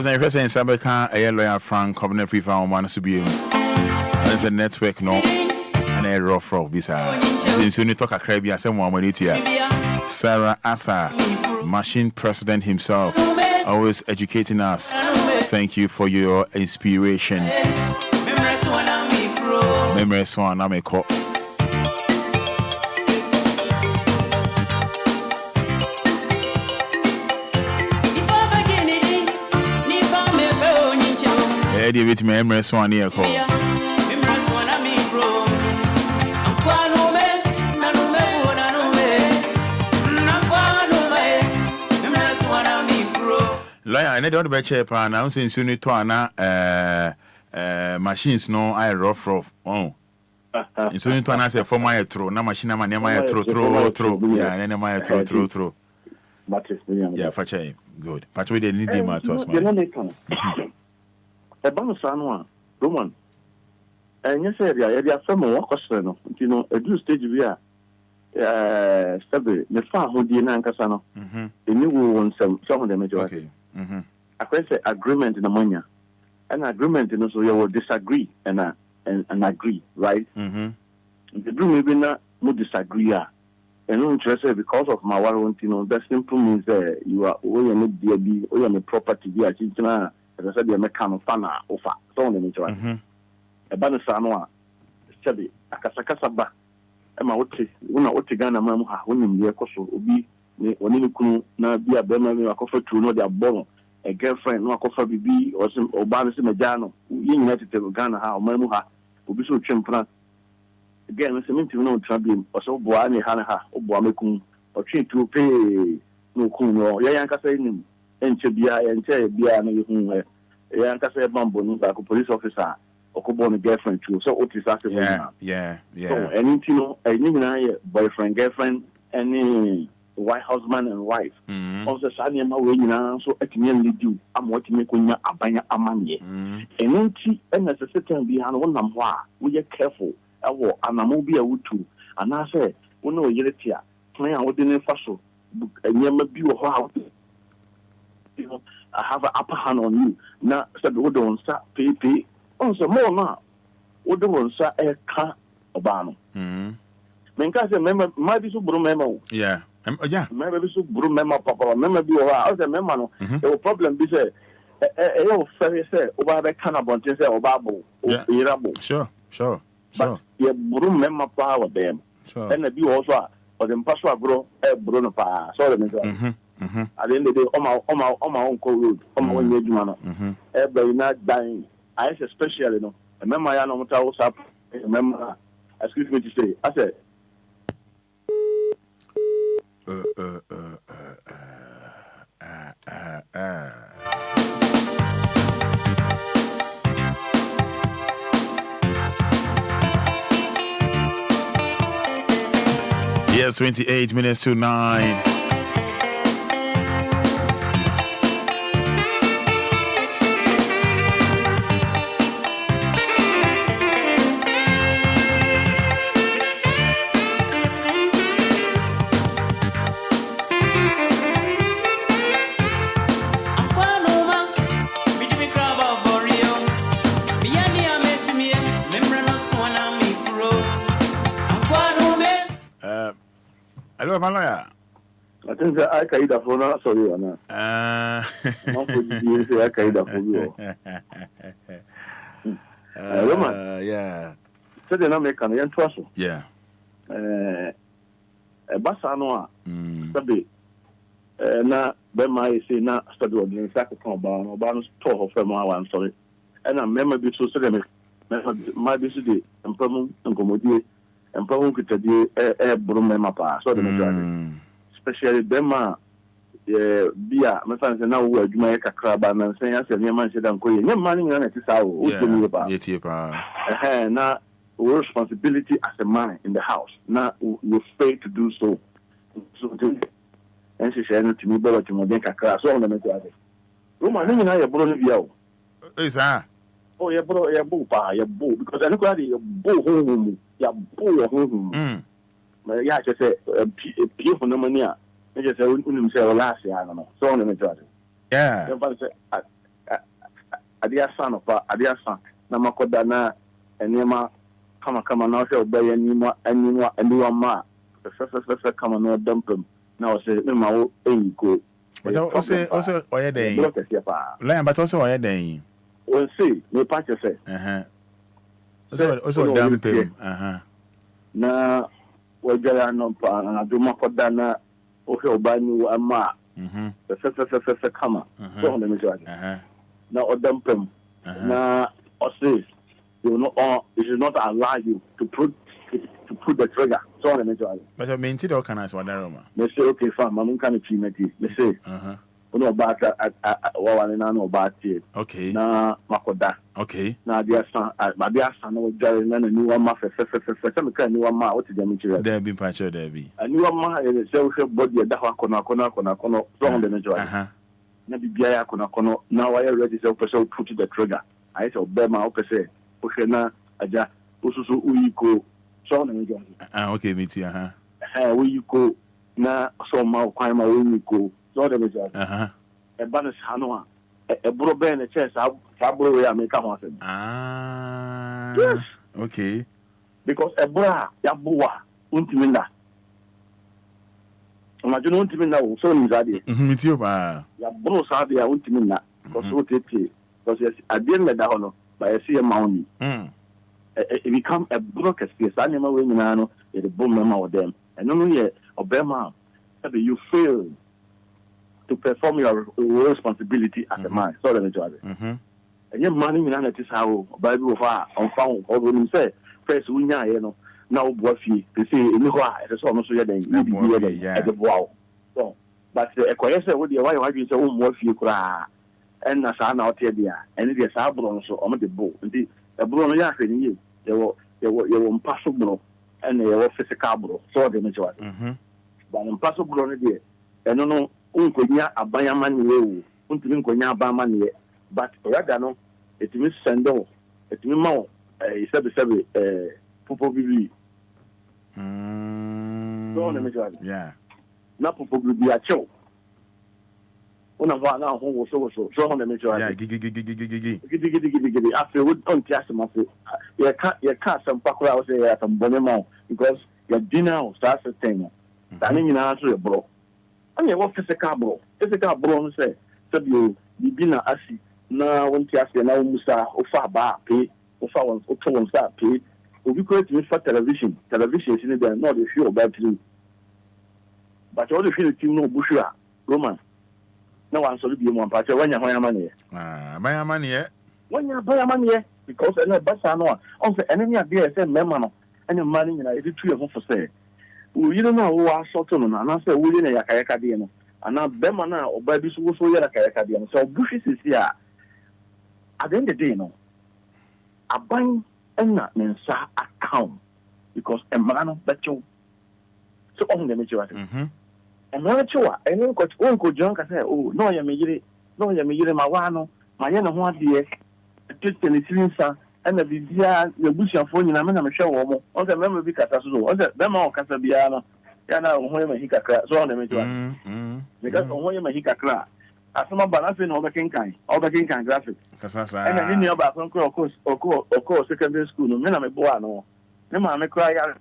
I was saying Sabeka, a lawyer Frank, Covenant Free Farm, one to be as a network, no, and a rough visa. Since you talk a Caribbean, someone when it's here. Sarah Asa, machine president himself, always educating us. Thank you for your inspiration. Memories one, I'm a cop. Eddie with me, Emirates one year call. Lawyer, I don't bet chair pan. I'm saying soon to ana machines no I rough. Oh, and soon to ana say for my throw. Na machine na my throw. Yeah, and then my throw. Yeah, for chair. Good. But we didn't need them to us, man. A Banosano, Roman, and yes, there are some more question, you know, a good stage we are. The far who did Nancasano, the new one, some of the majority. I can say agreement in Ammonia, an agreement in also you will disagree and agree, right? The do maybe not disagree, and interested because of my warrant, you know, that simple means you are all you need, or your property, you are as I said, you make kind of fun offer. So on the nature. A Banosanoa, Chubby, a Casacasaba, and my Oti, when I want to Ghana, Mamma, when you are Cosso, be when you could not be a Burma, a coffer to know their bone, a girlfriend, no coffer be or some Obama Majano, United Ghana, how Mamuha, will be so chimpran. Again, it's a mint to know Trabim, or so Boani Hanaha, or Boamecum, or Chin to pay no coon or Yanka saying. Enchebia and Bia and Yankasa Bambo, like a police officer, or Cobon girlfriend too. So what is that? Yeah. So anything, any boyfriend, girlfriend, any white husband and wife. Also, Sunny, my way now, so I can lead you. I'm watching me when you're a banya amani. And then as a certain behind one number, we are careful. I will, and I'm be a wood too. And I say, we know you're here. Play out in a fossil, and you may be a house. You know, I have an upper hand on you. Now, said, we don't start pay. Also, more now. We don't start a car obano. Menka say, remember, my bisu bro memo. Yeah. Remember, bisu bro memo, papa. Remember, be over. I was a memo. The problem be say, you very say, over the cannabon, say, obabo, irabo. Sure. But you bro memo power them. And the be also, or the pastor bro, bro no pa. Sorry, Mr. At the end of the day, on my own road, on my own manner. Everybody not dying. I especially know. Remember, I know what I was up. Remember, excuse me to say, I said. Yes, 28 minutes to 9. Hello, my lawyer. I think I can either phone or sorry or not. Yeah. So the American young trust. Yeah. A Bassanoa, Sabi, na Bema say na study on the Saka Comban, or Banus Toho from one, sorry. And I remember this was my visit and problem and commodity. And probably could be a broom mapa, so the majority, especially Bema bia me fan say na wo adwuma ye kakra ba na say ya say me man say dan ko ye nyam man nyina na tisa wo tumi ba tie pa na responsibility as a man in the house na you fail to do so and she said to me but to mo den kakra so na me to ade Roma nyina ye bro no bia o esa oh ye bro because I look at the bo ho ya bo ho ma ya che say pie ho no mani a me je say unim say o last ya no so na me to ade yeah you say adia san opa adia san na makoda na enema kama na hwe obaya aniwa ma se kama no dumpem na o se me ma wo eniko but o se oye den la but o se oye den o se me pa che se o se dumpem na o jara no pa na do makoda na o hwe obani ama se kama so na me jwa na o dumpem na o se it should not allow you to put the trigger. So on the but I mean, all can answer Wadaroma. They say, okay, fine, I'm kind of teammates. They say, no about one no about it. Okay. Na makoda. Okay. Na dia san, my dear son, no jari na new one ma some kind new one ma what is the material? There be patcher there be. A new one ma is self body da kona so on the major. Na bibia kona now I already say person put the trigger. I say obema opese na aja osusu uyiko so na njo okay me tia uyiko na so ma kwan ma uyiko so na njo e ba na sano a e bro be na che sa bro we America ho asem yes okay because e bro ya buwa untimi na imagine untimi na so ni zade me tia ba ya bro sa de ya untimi na because o tete because yes adien na da hono by see a mountain. It become a broken space. I never win no the boom memo of them. And no yet Obama you fail to perform your responsibility as a man. So let me tell you. And your money in is how Bible on found or when you say first we know now what fee they say in why it's almost at the wow. So but a question would you why you say what fee and na sa na ote dia ene dia sa bro so o me de bo ndi e bro no ya hwe ni ye wo mpaso bro ene ye wo physical bro so de me jwa ba mpaso bro no dia eno no unkonya abanyama ni we untimi nkonya abama ni but rather no etimi sendo etimi ma sebe popo bibi so de me jwa yeah na popo bibi a cho una va na ho so on the major yeah gigi after we don't just massive you can't some pakura was say some bonemo because your dinner starts a thing that mean na so bro and you what physical bro no say you bibina asi na won ti asi na musa o fa ba pe o fa won o to won sa pe obi ko ti for television is there no the show about you but all the film team no bushua Roman na wan so bi mo ampache wanya ho yamane wanya because ene basa no on say ene nya be say mema no ene mani nyina e tu ye ho fo say wo yire na wo asoto no na say wo yire na yakayaka de no ana bema na oba bi so wo so yire yakayaka de no so bushi sisi a at the end of the day no aban enna mensa account because emma no becho so on the mechi what and na chwa enu ko John ka say oh no ya me yire ma wa no ma ye no ho ade tete ni silinsa ana bibia na busuafo nyina me na me hwe wo mo on say mema bi kasa so on say bema o kasa bia no ya na ho ye ma hikakra so on the mechi what because ho ye ma hikakra asoma bana fe no obekenkan graphic kasasa ana ni oba kon ko secondary school no me na me bo ano me ma me kra ya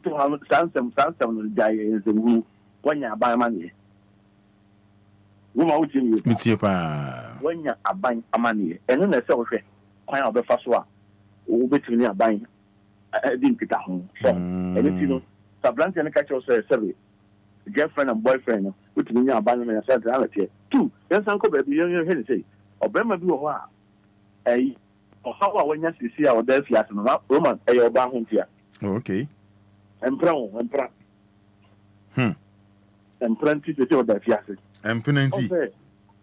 to ha sansem no jaye nzemu wanya aban amane woma wuti ni mitie pa wanya aban amane eno na se wo hwe kwan obefa so a wo betini aban din kita ho so eno ti no sablante ne ka cho se girlfriend and boyfriend no wutini nya aban na se tra lete two yan san ko ba bi yan he ni sei obema bi wo ho a o hawa wanya sisi a oda fi asno na Roman oba ho ntia okay empra and plenty to tell that yes. And plenty.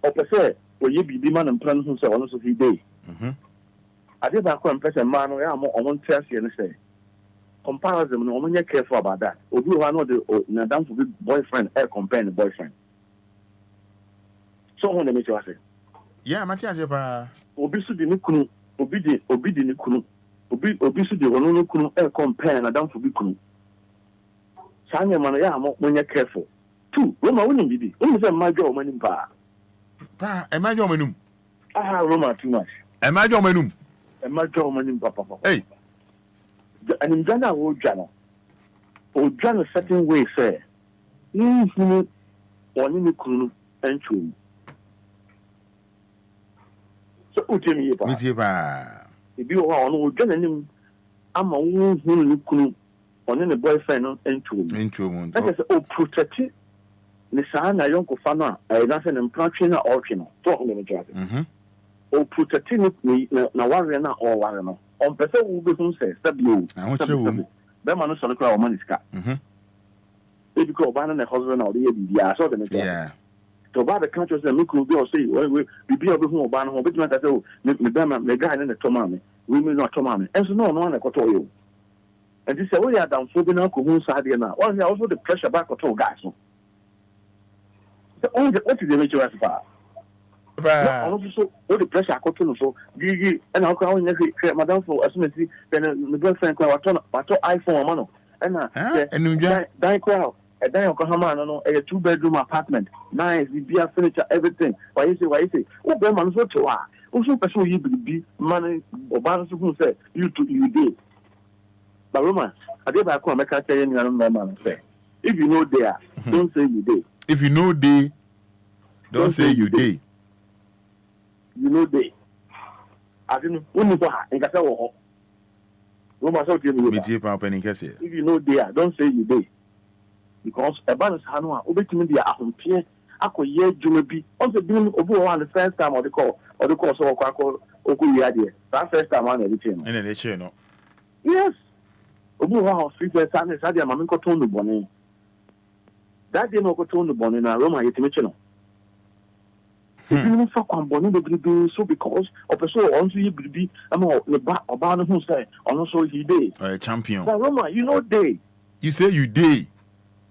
Opposite, or you be man and plan who say on so he day. I did not come press a man or I'm on test and say. Comparison, no one you careful about that. Or do I know the Nadam for boyfriend, air companion boyfriend. So when they make you say, yeah, Matthias, Obisu di Nikunu, Obi di Nikunu, Obisu di Onukunu, air companion, Nadam for Bikunu. Sanya Manaya, when you're careful. Two, Roma winning did it. Only say my job money pa. Pa, am I your manum? Ah, Roma too much. Am I your manum? Am I your money, papa? Hey. And in Ghana, Ojana, a certain way, say, you one in the Kunu and Chum. So, Utimi, if you are on Ojana, I'm a woman who Kunu, one in the boyfriend and Chum. That is all protected. Nisana Yonko Fana, I don't an impression or Chino, talking to the driver. O protecting me, Nawarana or Warano. On person who be who says, "W." I want you. That man is on the crowd. Money scar. If you call Banana and husband or the I saw them. Yeah. So about the countries that look will be or say, we be able to ban home. But I say, the guy in the Tomami, we may not Tomami. And so no one I got you. And this is we are down for the uncle who's side now. Also the pressure back or two guys. The only what is the major as far. Also, all the pressure I got to so Gigi and how can I Madame for asymmetry, then the girlfriend call what iPhone mano. And die crowd, a die Oklahoma, no, a 2-bedroom apartment, nice, the beer furniture, everything. Why you say, oh, Berman, so to are. Also, person you be money or balance who say, you did. But Roman, I did back home, I can't tell you, man, say. If you know there, don't say you did. If you know they, don't say you did. You know they. I didn't only go and get out. If you know they are, don't say you they. Because a balance Hanua, obey me, I compare. I could hear Jumabi on the doing over one the first time or the call so call Oku. That first time on everything. And then they channel. Yes. Obu street time is Sadia Mamiko Tone the Bonnie. That day no go tone the Bonnie and Roma Yetimitino. If you don't fuck on Bonnie, so because of a so on to you be the back about who say, and also he day. A champion. But Roma, you know day. You say you day.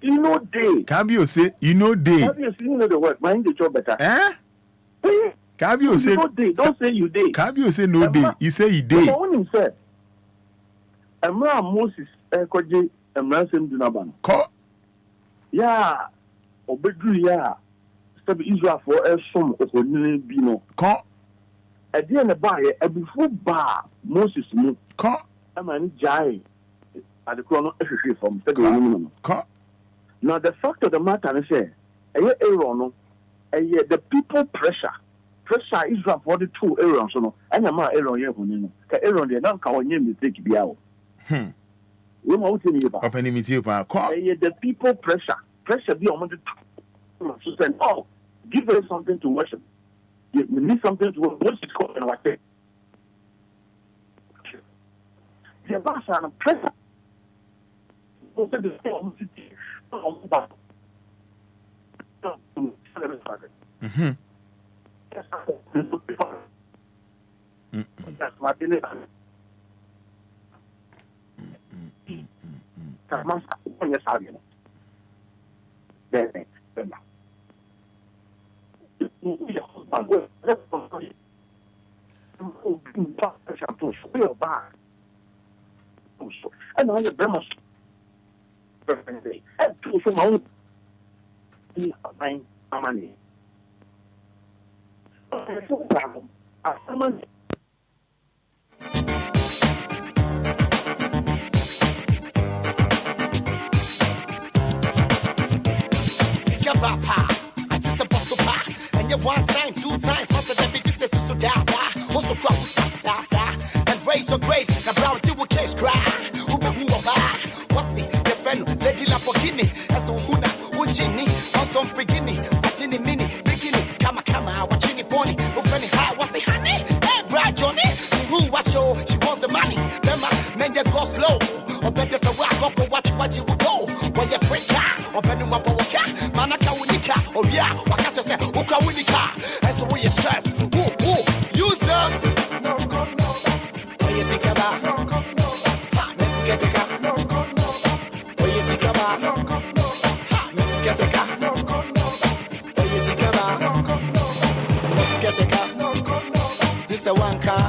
You know day. Cabio say you know day. Cabio say you know the word. Mind the job better. Cabio say no day. Don't say you day. Cabio say no day. You say he day. What him said? Emra Moses Koje Emra Sem Dunaban. Ko. Yeah. Obedu yeah. Step Israel for a sum of Bino. Ko. At the end of the bar, a before bar Moses Mo. Ko. A man jai at the corner from Federal. Ko. Now the fact of the matter is say, the people pressure Israel for the 2 Aaron so and a man Aaron here who know. Aaron they don't call him mistake be out. We want to you about. The people pressure be on the to say, oh, give us something to worship. We need something to worship. What's it called and what they the boss and pressure. That's my belief. And I have very much perfectly. And to some own money. Just a bottle pie, and you 1 time, 2 times, most of the business is to die. Also, crop and raise your grace. Now, brown to a case cry. Who buy? What's it? The friend, Lady Lamborghini, as the Huna, Ujini, on some beginning, watching the mini, beginning, kama, watching the pony, opening high, what's the honey? Hey, Brad Johnny, who watch you? She wants the money. Remember, men you go slow, or better for what you will go. Where you freak out, or better what man, Obia, what catch us, Uka Winika, and so we a chef. Use them. What you think about? Get a car. What you think about? Get a car. What you think about? Get a car. This a one car.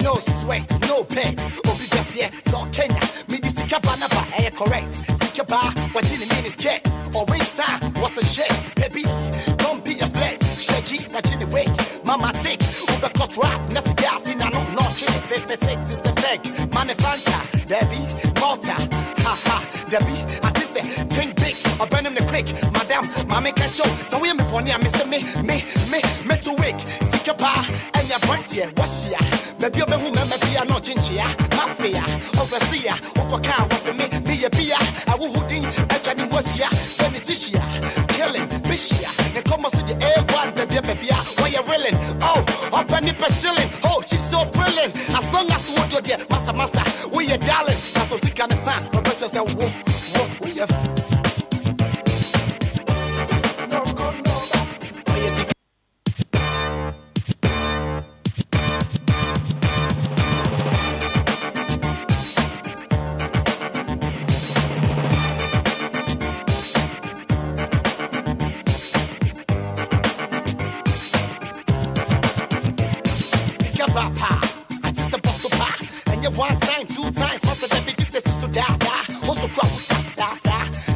No sweat, no pain. Obia here, Lord Kenya. Me this cabana ba, correct. Sikaba, what in the mean is get. Always time, what's a shit? Baby, don't be a flag. Shaji, what in the way? Mama think, Uber cut rap, Nessie gas in a no, chili, face, is the flag. Manifanta, Debbie, Malta, ha, Debbie, artiste, think big, or burn him the quick, Madame, Mammy catch up, so we am upon ya, Mr. Me, to wake, Sikaba, and your brand here, what's ya? Maybe you'll be maybe I'm not ginger, mafia, overseer, Upaka, what's me, a beer, I will hoodie, I can wash ya, Beneticia, killing, Bishia, and come to the air1, baby, why you're willing, oh, up and nip ceiling, oh, she's so brilliant, as long as you do there, master, we are darling, that's what we can understand, but just say, whoa, we have. One time, two times, master the biggest is to die. Also crop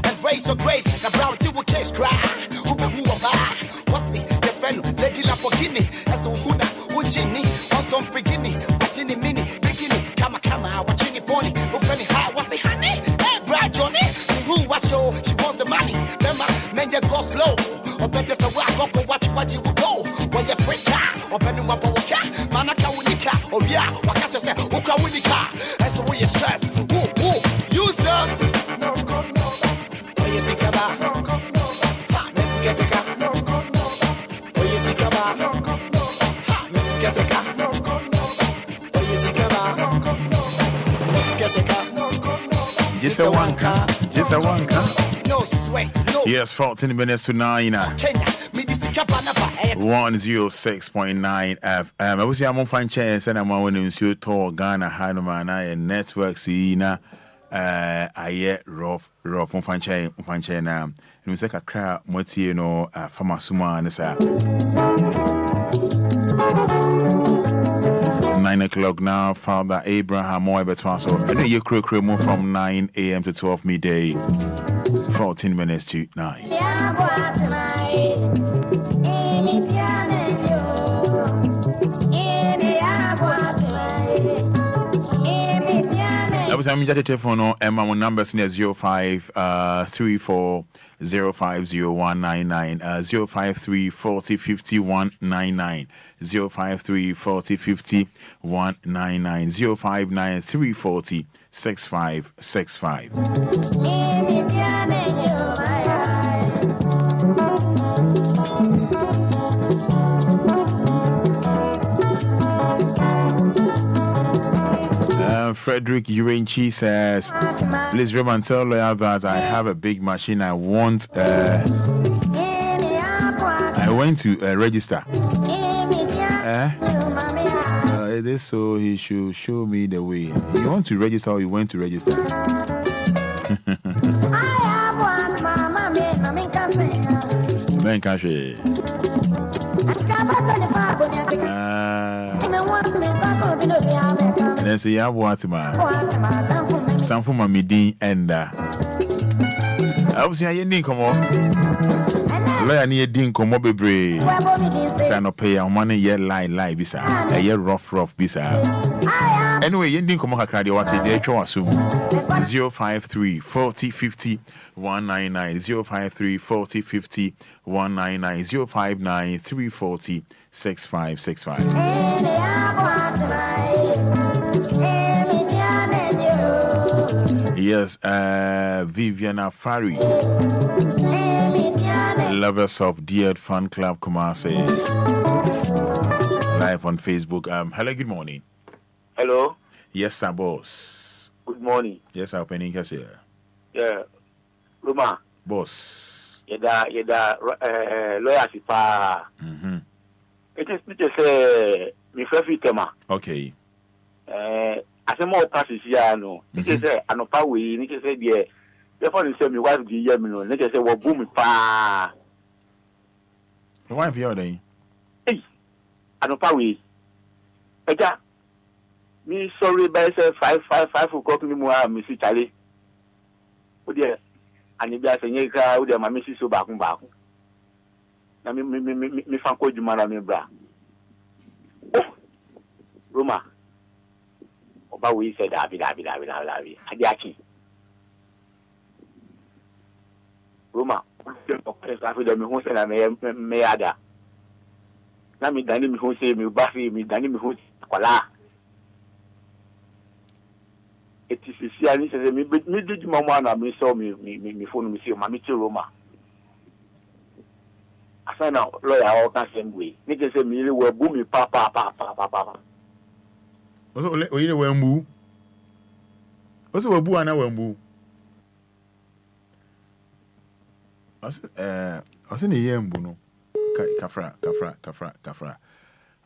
and raise your grace. The brown tea will case cry. Who are what's it? Your friend, Lady Lamborghini. As the Huna, Ujini, on some beginning, watching the mini, beginning, kama, watching the pony. Who funny high, what's the honey? Hey, Brad Johnny, who watch you? She wants the money. Remember, men, you go slow. Or better for what you will go. When you're free car, or better what Manaka Winika, or yeah, what catch us, Uka Winika, as the way a chef. Use them. What you think about? Get a car. What you think about? Get a car. What you think about? Get a car. Just a one car. Just a one car. No sweat, no. Yes, 14 minutes to 9. Kenya, 106.9 FM. I was here, I'm on chance, and I'm on to talk Ghana, Hanumana, and network. See, na, I rough, on fan now. And we say a crowd, what's you know, Famasuma, and it's 9 o'clock now. Father Abraham Moibetwaso, and you crew move from 9 a.m. to 12 midday. 14 minutes to 9. I was having a telephone on my numbers near 0534 050199 053 40 50 199 053 40 50 199 059 340 6565. Frederick Urenchi says, please remember and tell Lawyer that I have a big machine. I want I went to register. It is so he should show me the way. You want to register or you went to register? Ben Kashe. And then say, I want man. Time for my meeting and I was here, you didn't come on. Lawyer near didn't come up, baby. Sign up pay our money, yet lie, bisa. A year rough, bisa. Anyway, you didn't come on, cardio, what's it? They show us 053 40 50 199 053 40 50 199 059 340 6565. Yes, Viviana Fari, lovers of Dear Fan Club Kumasi, live on Facebook. Hello, good morning. Hello. Yes, sir, boss. Good morning. Yes, I'm opening here. Yeah, Lumba. Boss. yeda lawyer sipa. It is me free tema. Okay. Asemo passes ya no. It is anopa we, it is the therefore you say me wife gi yam no. It is wo boom pa. The wife here then. Anopa we. Eja. Me sorry by say 5 o'clock ni mo am si chale. O de ani bia se nyeka o de ma me si so ba kun. Na me fan ko djuma na me bra. Roma. Oba we said David. Adi aki. Roma. After me ho se na me ada. Na mi dani mi ho se mi ba fi mi dani mi ho kwala. It is si se me did mama na me so me phone me see ma me Roma. Asa na lawyer all can same way. Me say me really we boom me pa. Oso oyire wembu. Oso webu ana wembu. Ose ne yembu no. Kafra.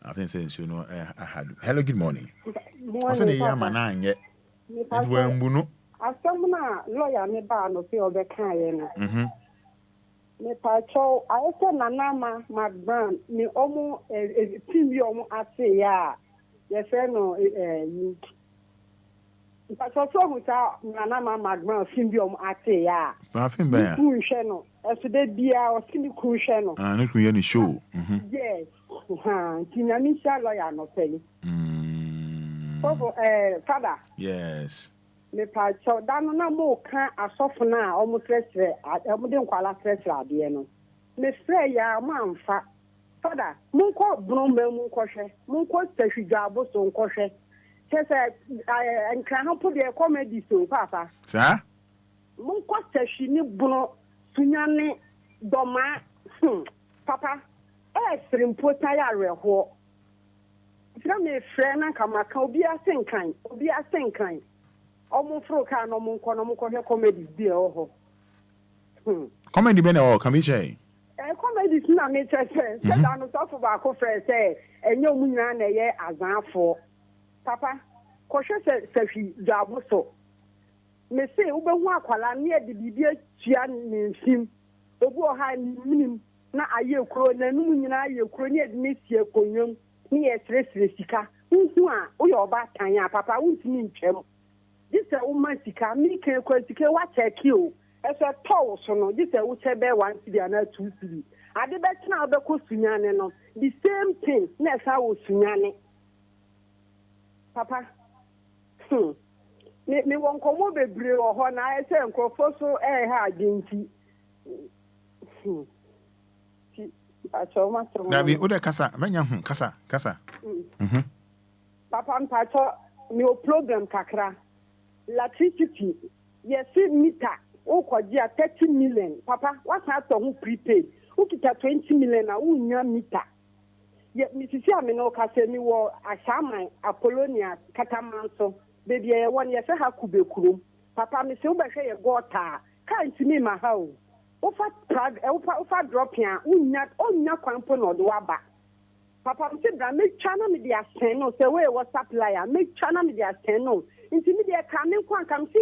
I think says you know I had. Hello, good morning. Ose ne yama na anye. Wembu no. Asamna lawyer me ba no fi obeka ye no. Me pacho I say nanama magban ni omo team bi omo ase ya. Yes, no, but also without Nanama Magma, Fimbium Ate, ya. Nothing bad. Channel, as today be our cynical channel. Ah, not really show. Yes, Tinamisha lawyer no penny. Fada. Yes. Me pacho, Danona mo can a softener almost less, I wouldn't call a stress radiano. Me say ya, man, fat. Fada, munko brombe munko hwe munko tahwidwabo so nko hwe kese nkran po de comedy so papa sa munko tahwi ni bro sunyane doma papa srimpo taya reho fira me frɛ na kamaka obi asenkan omo fro ka no munko hwe comedy bi ho comedy be na o kamiche comedy na me say that no so for ba ko frɛ say enye omu nyina na ye azanfo papa ko hwe sahwi dwabo so me say wo behu akwala na ye de bibia tua ne nsim obu oha minim na aye kuro na num nyina aye kuro ne de ne sie konwam ne ye sresre sika nhu a wo ye oba tan ya papa wuntimi ntwem this a woman sika me ke ko sika wa check you as a tall so no this a wo chebe 1 cedi na 2 cedi ade be tena be ko sunyane no the same thing na sa wo sunyane papa me won komo bebre wo ho na ese nkofo so ha agenti Dabi ode kasa menya kasa papa mpacho me o program kakra electricity yes meter o kwaji 30 million papa what ha to hu prepaid o kita 20 million na unya meter ye misisi ameno kase mi wo ashaman apolonia katamanso baby e won ye se ha kubekurum papa me se wo behwe ye gota kan timi ma ha o fa prag o fa drop ya unya kwampo no do aba papa me se da me chana me dia sen no se we WhatsApp layer me chana me dia sen no nti me dia ka me kwa kam si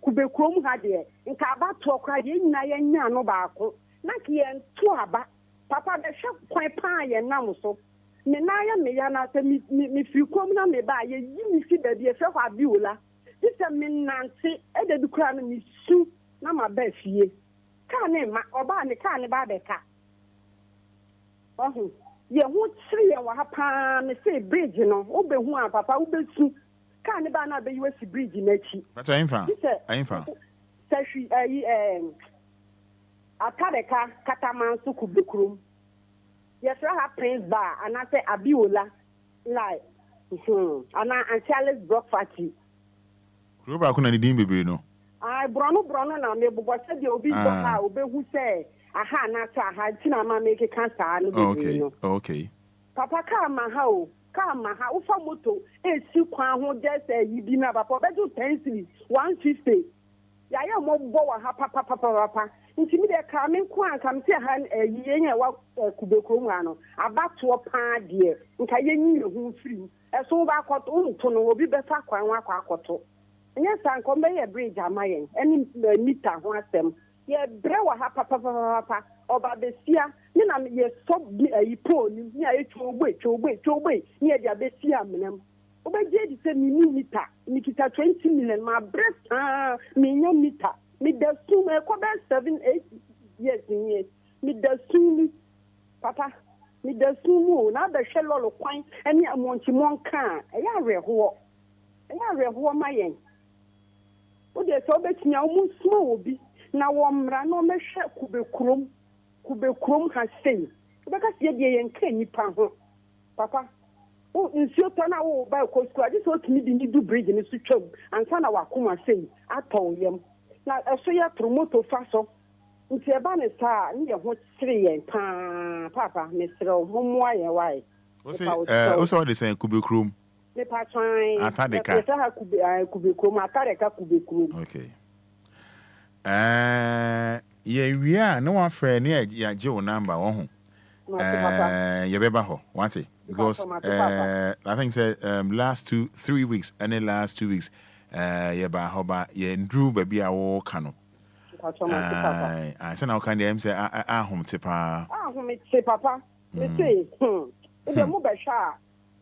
kubekurum ha de nka aba to okra de nyina ye nya no baako na ki en to aba papa de hwe kwan pa ye nam so me na ya me ya na se mi fi kom na me ba ye yi mi fi da bi e hwe kwa biola ti se me nante e de du kra na mi su na ma ba fie ka ne ma oba ne ka ne ba be ka ye hu tiri ye wa ha pa me se bridge no wo be hu a papa wo be su ka ne ba na be yi bridge na chi but ainfa se hwi Atareka kataman su kubekurum. Yes, I have Prince Bar and I say Abiola like and I Charles Brock Fatty. Ruba kuna ni dimbe be no. Brono na me bo say the obi ha obe hu say aha na ta ha tina ma make cancer no be no. Okay. Papa ka ma ha ufa moto e si kwan ho just yi bi na papa be do 10 150. Ya mo bo wa ha papa nti me de ka me ko anka me se ha yenya wa kubekrom ano abato pa de nka yenyi hu firi eso ba akoto unto no obi besa kwan wa akoto nya san ko be ye bridge amayen eni mita ho asem ye bre wa ha papa oba besia ni na ye so yi po ni ye chogbe ni ye dia besia menem obeje di se mi mita ni kita 20 million ma breast mi nya mita mi da sum e ko be 7-8 years ni mi da sum papa mi da sum na da hwelolo kwan eni amonchi monka e ya reho mayen o de so betia o sum obi na wo mra no mehwe kubekrom ha sei beka sie de yen ka nipa ho papa o nsio to na wo ba ko school adi so timi di du bridge ni su twam ansa na wakoma sei atɔ yam na eso ya promoto fa so nti e ba ne sa ne ho kire yen papa me sere o momoa ye wai o se de say kubekrom me pa twan atadeka me sa kubekrom atadeka kubekrom okay ye wia no one friend ya je o number wo ho ye beba ho what because I think say last 2-3 weeks and then last 2 weeks ye ba ho ba ye ndru ba bia wo ka no I say now can dem say ahom te pa papa me say e mo be sha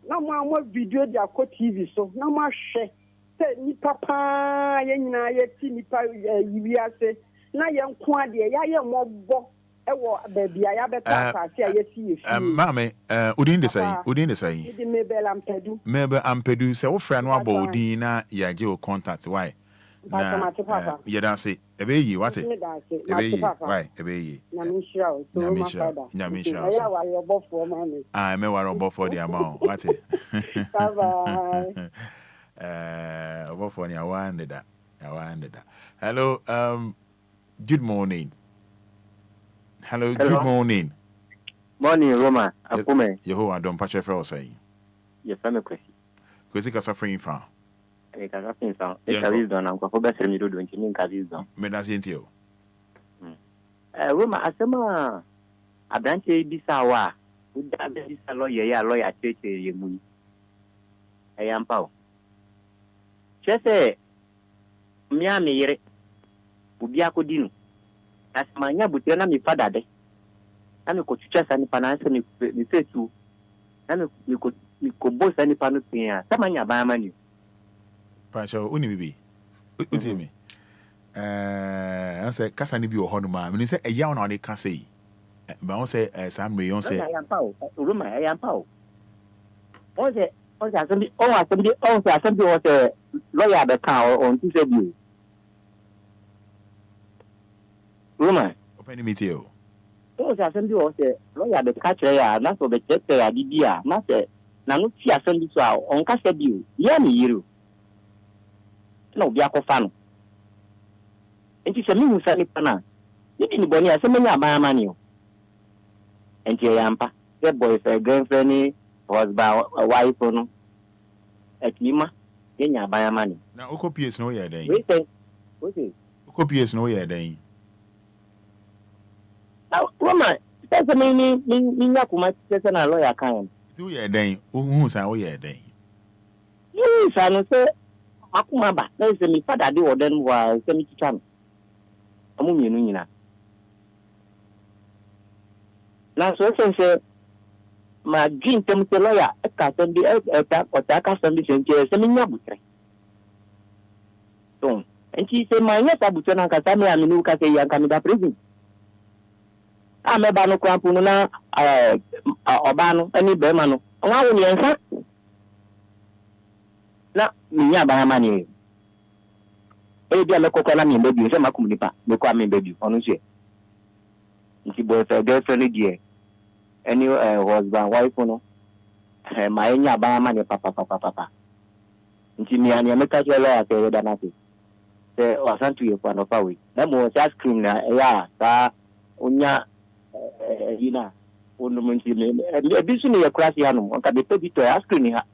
na mo video dia ko TV so na mo hwe say ni papa ye nyina ye ti ni pa yiwiase na ye nko ade ya ye mogbo ewo baby ya beta asase ya si mame udin de say di mebe ampedu say wo fra no abo udin na ya je o contact why na ye dan say ebe yi what ebe yi why ebe yi na minshira ya wa yo bofo mame me wa robo for the amount what bye bye bofo ni awande da hello good morning. Hello, good morning. Morning, Roma. Akume. Yehovah don't patch for say. Yes, I'm a question. Kwesi kasa free fa. E kasa free fa. E kariz don am ko be sere mi do nti ni kariz don. Me na senti o. Roma asema abranche bisa wa. Uda bisa lawyer cheche ye mu. E yampa o. Chese mia me yire. Obia ko dinu. Asimanya butia na mi fada de. Na mi ko chucha sani pana se mi setu. Na mi ko boss sani panu pia. Samanya ba mani. Pasho uni bibi. Uti mi. Say kasa ni bi o hono ma. Me say eya ona de kasa yi. Ba on say Sam Rayon say. Ayampa o. Uruma ayampa o. On say assemble o say lawyer be kan on ti say bi. Roma. Open meeting o. O se asem bi o se lawyer be ka kire ya na so be check ya bibia na se na no ti asem bi so a on ka se bi o. Ye mi yiro. Na obi akofa no. Enti se mi hu sa ni pana. Ni bi ni boni asem nya abama ni o. Enti ya mpa. The boyfriend, girlfriend ni husband, wife no. Ekima ye nya abama ni. Na okopies no ye den. Wait. Okay. Okopies no ye den. Roma, that's a meaning Yakuma, that's an lawyer kind. Do ye day, who's our year day? Yes, I know, sir. Akumaba, there's a me father do or then was semi to channel. Amumina. Now, so say, my dream comes to lawyer, a can be attack or taka some semi-yabutre. So, and she said, my yes, Abutana Katami, and Luka say, Yankamida prison. Ameba no kwampu no na oba no ani be ma no nwa wo ne nsa na minya ba ma ni e bia me kokona mi bebi se makum nipa me kwa mi bebi onu se nti boyfriend girlfriend die any husband wife no ma enya ba ma ni papa nti mi ani me ka chele ya te da na te se wasantu ye kwa no pa we na mo se screen na ya ta onya ina onu munti me bisu ne yakrasi hanu onka be pebi to screen ha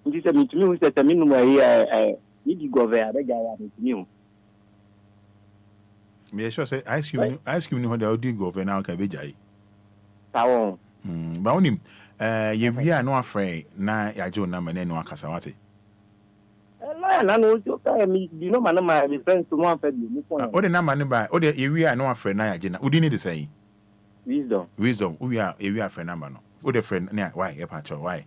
ndi se mitimi hu se minu mo ni di govern abeja ya mitimi hu Me sure say ice cream no how they do go for now can be jai. Tawo. Ba onim ye wi no afre na ya jo na mane no akasa wate. Na no so ka mi di no man my friends to one fed me point. O de na mane ba o de ye wi no afre na ya je na udi ni de say. Wisdom. We are ye wi afre number no. O de friend na why e pa cho why?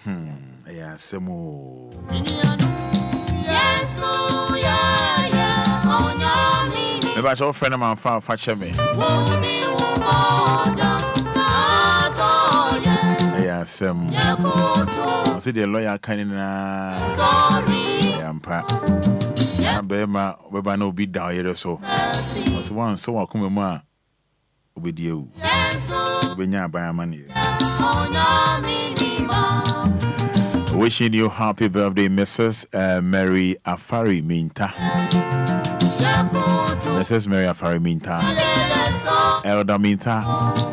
Yeah, semo. Yes, oh yeah, on your mini. Maybe I should friend of mine for me. Yeah, some. I see the lawyer kind of. Sorry. Yeah, I'm pa. Yeah, Bema, Beba no be down here so. I was one so I come ma. With you. When you buy money. Wishing you happy birthday, Mrs. Mary Afari Minta. Mrs. Mary Afari Minta. Elder Minta,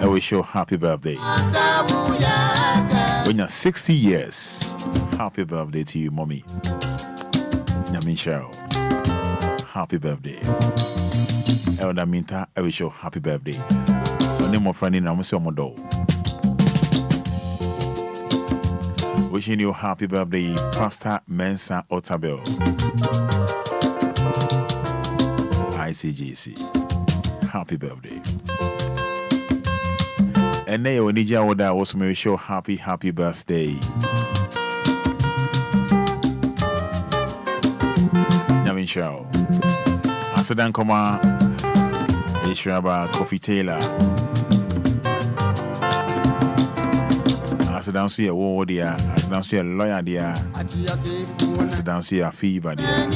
I wish you happy birthday. When you're 60 years, happy birthday to you, mommy. Yamin Cheryl, happy birthday. Elder Minta, I wish you happy birthday. My name of friend in Amusio Modo. Wishing you happy birthday, Pastor Mensa Otabel. ICGC. Happy birthday. And now Onija Oda also may wish you happy birthday. Yamin Shao. Asadan Koma Ishraba Kofi Taylor. Sit down to your ward, dear. Sit down to your lawyer, dear. Sit down to your fever, dear.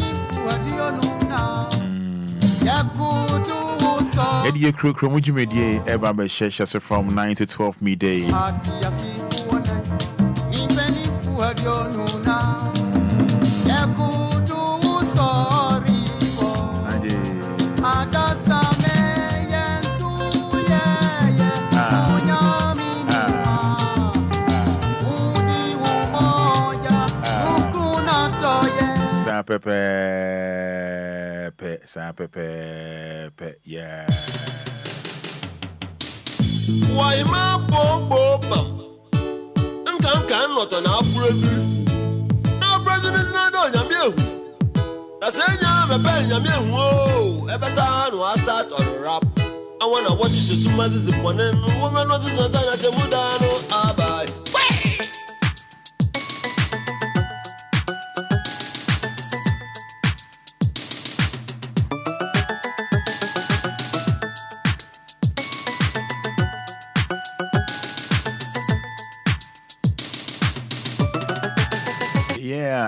Eddie Crook, Romuji Media, Eba Beshesha from 9 to 12 midday. Pepe, yeah. Why my bum? And can not an upbreak. No, president is not on you. I say, I'm a pen, whoa, every time I start on a rap. I want to watch you so much as the one and woman was a son at the Mudano. Abai.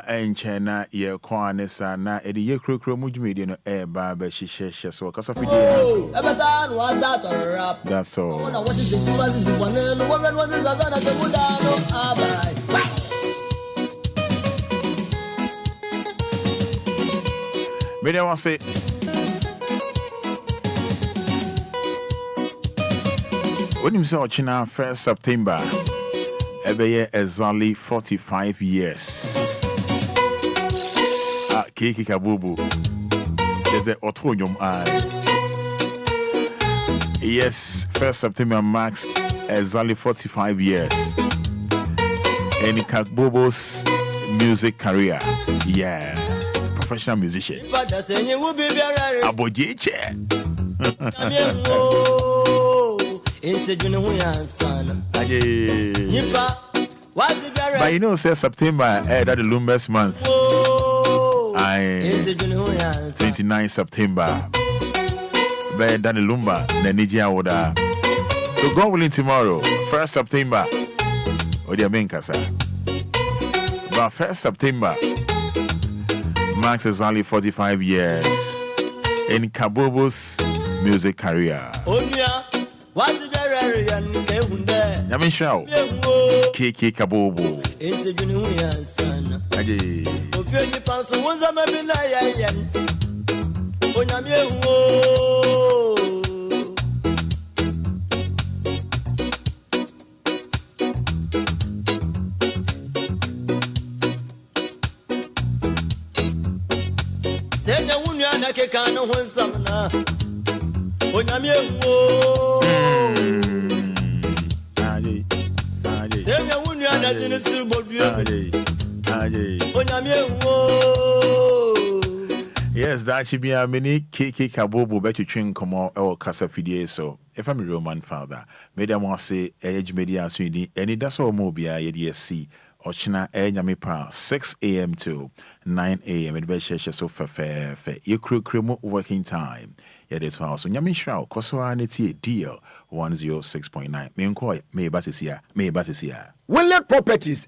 And China, ye Kwanesa, na Eddie Ye Crook, Mujmedi, no air barber, she shares so because of the every time was that on a rap. That's all. I want to watch you so much as the one and woman was a son at the Mudano. Abai. Maybe I want to say, when you saw China 1st September, every year exactly 45 years. Kiki Kabubu. There's a autonomous eye. Yes, 1st September marks exactly 45 years. In Kabubu's music career. Yeah. Professional musician. Abojeche. But you know, say September, that the Lumba's month. 29 September. But that the Lumba, the Nigeria order. So God willing, tomorrow, 1st September. What do you mean, Kasa? But 1st September marks exactly 45 years in Kabobo's music career. Yamin Shao, KK Kabobo. keka no ho nsam na onyame ewo senya wunu ana dine sir bodue onyame ewo. Yes, that should be a mini kiki kabobo bet you train come on or casa fidie. So if I'm a Roman father, made them want say age media swedi any that's all mobia YDSC or China Nyame pa 6 a.m. to 9 a.m. It be share so fair you crew working time. Yeah, that's how so Nyame shroud Kosoa neti deal 106.9. Me inquire me batisia. Willet Properties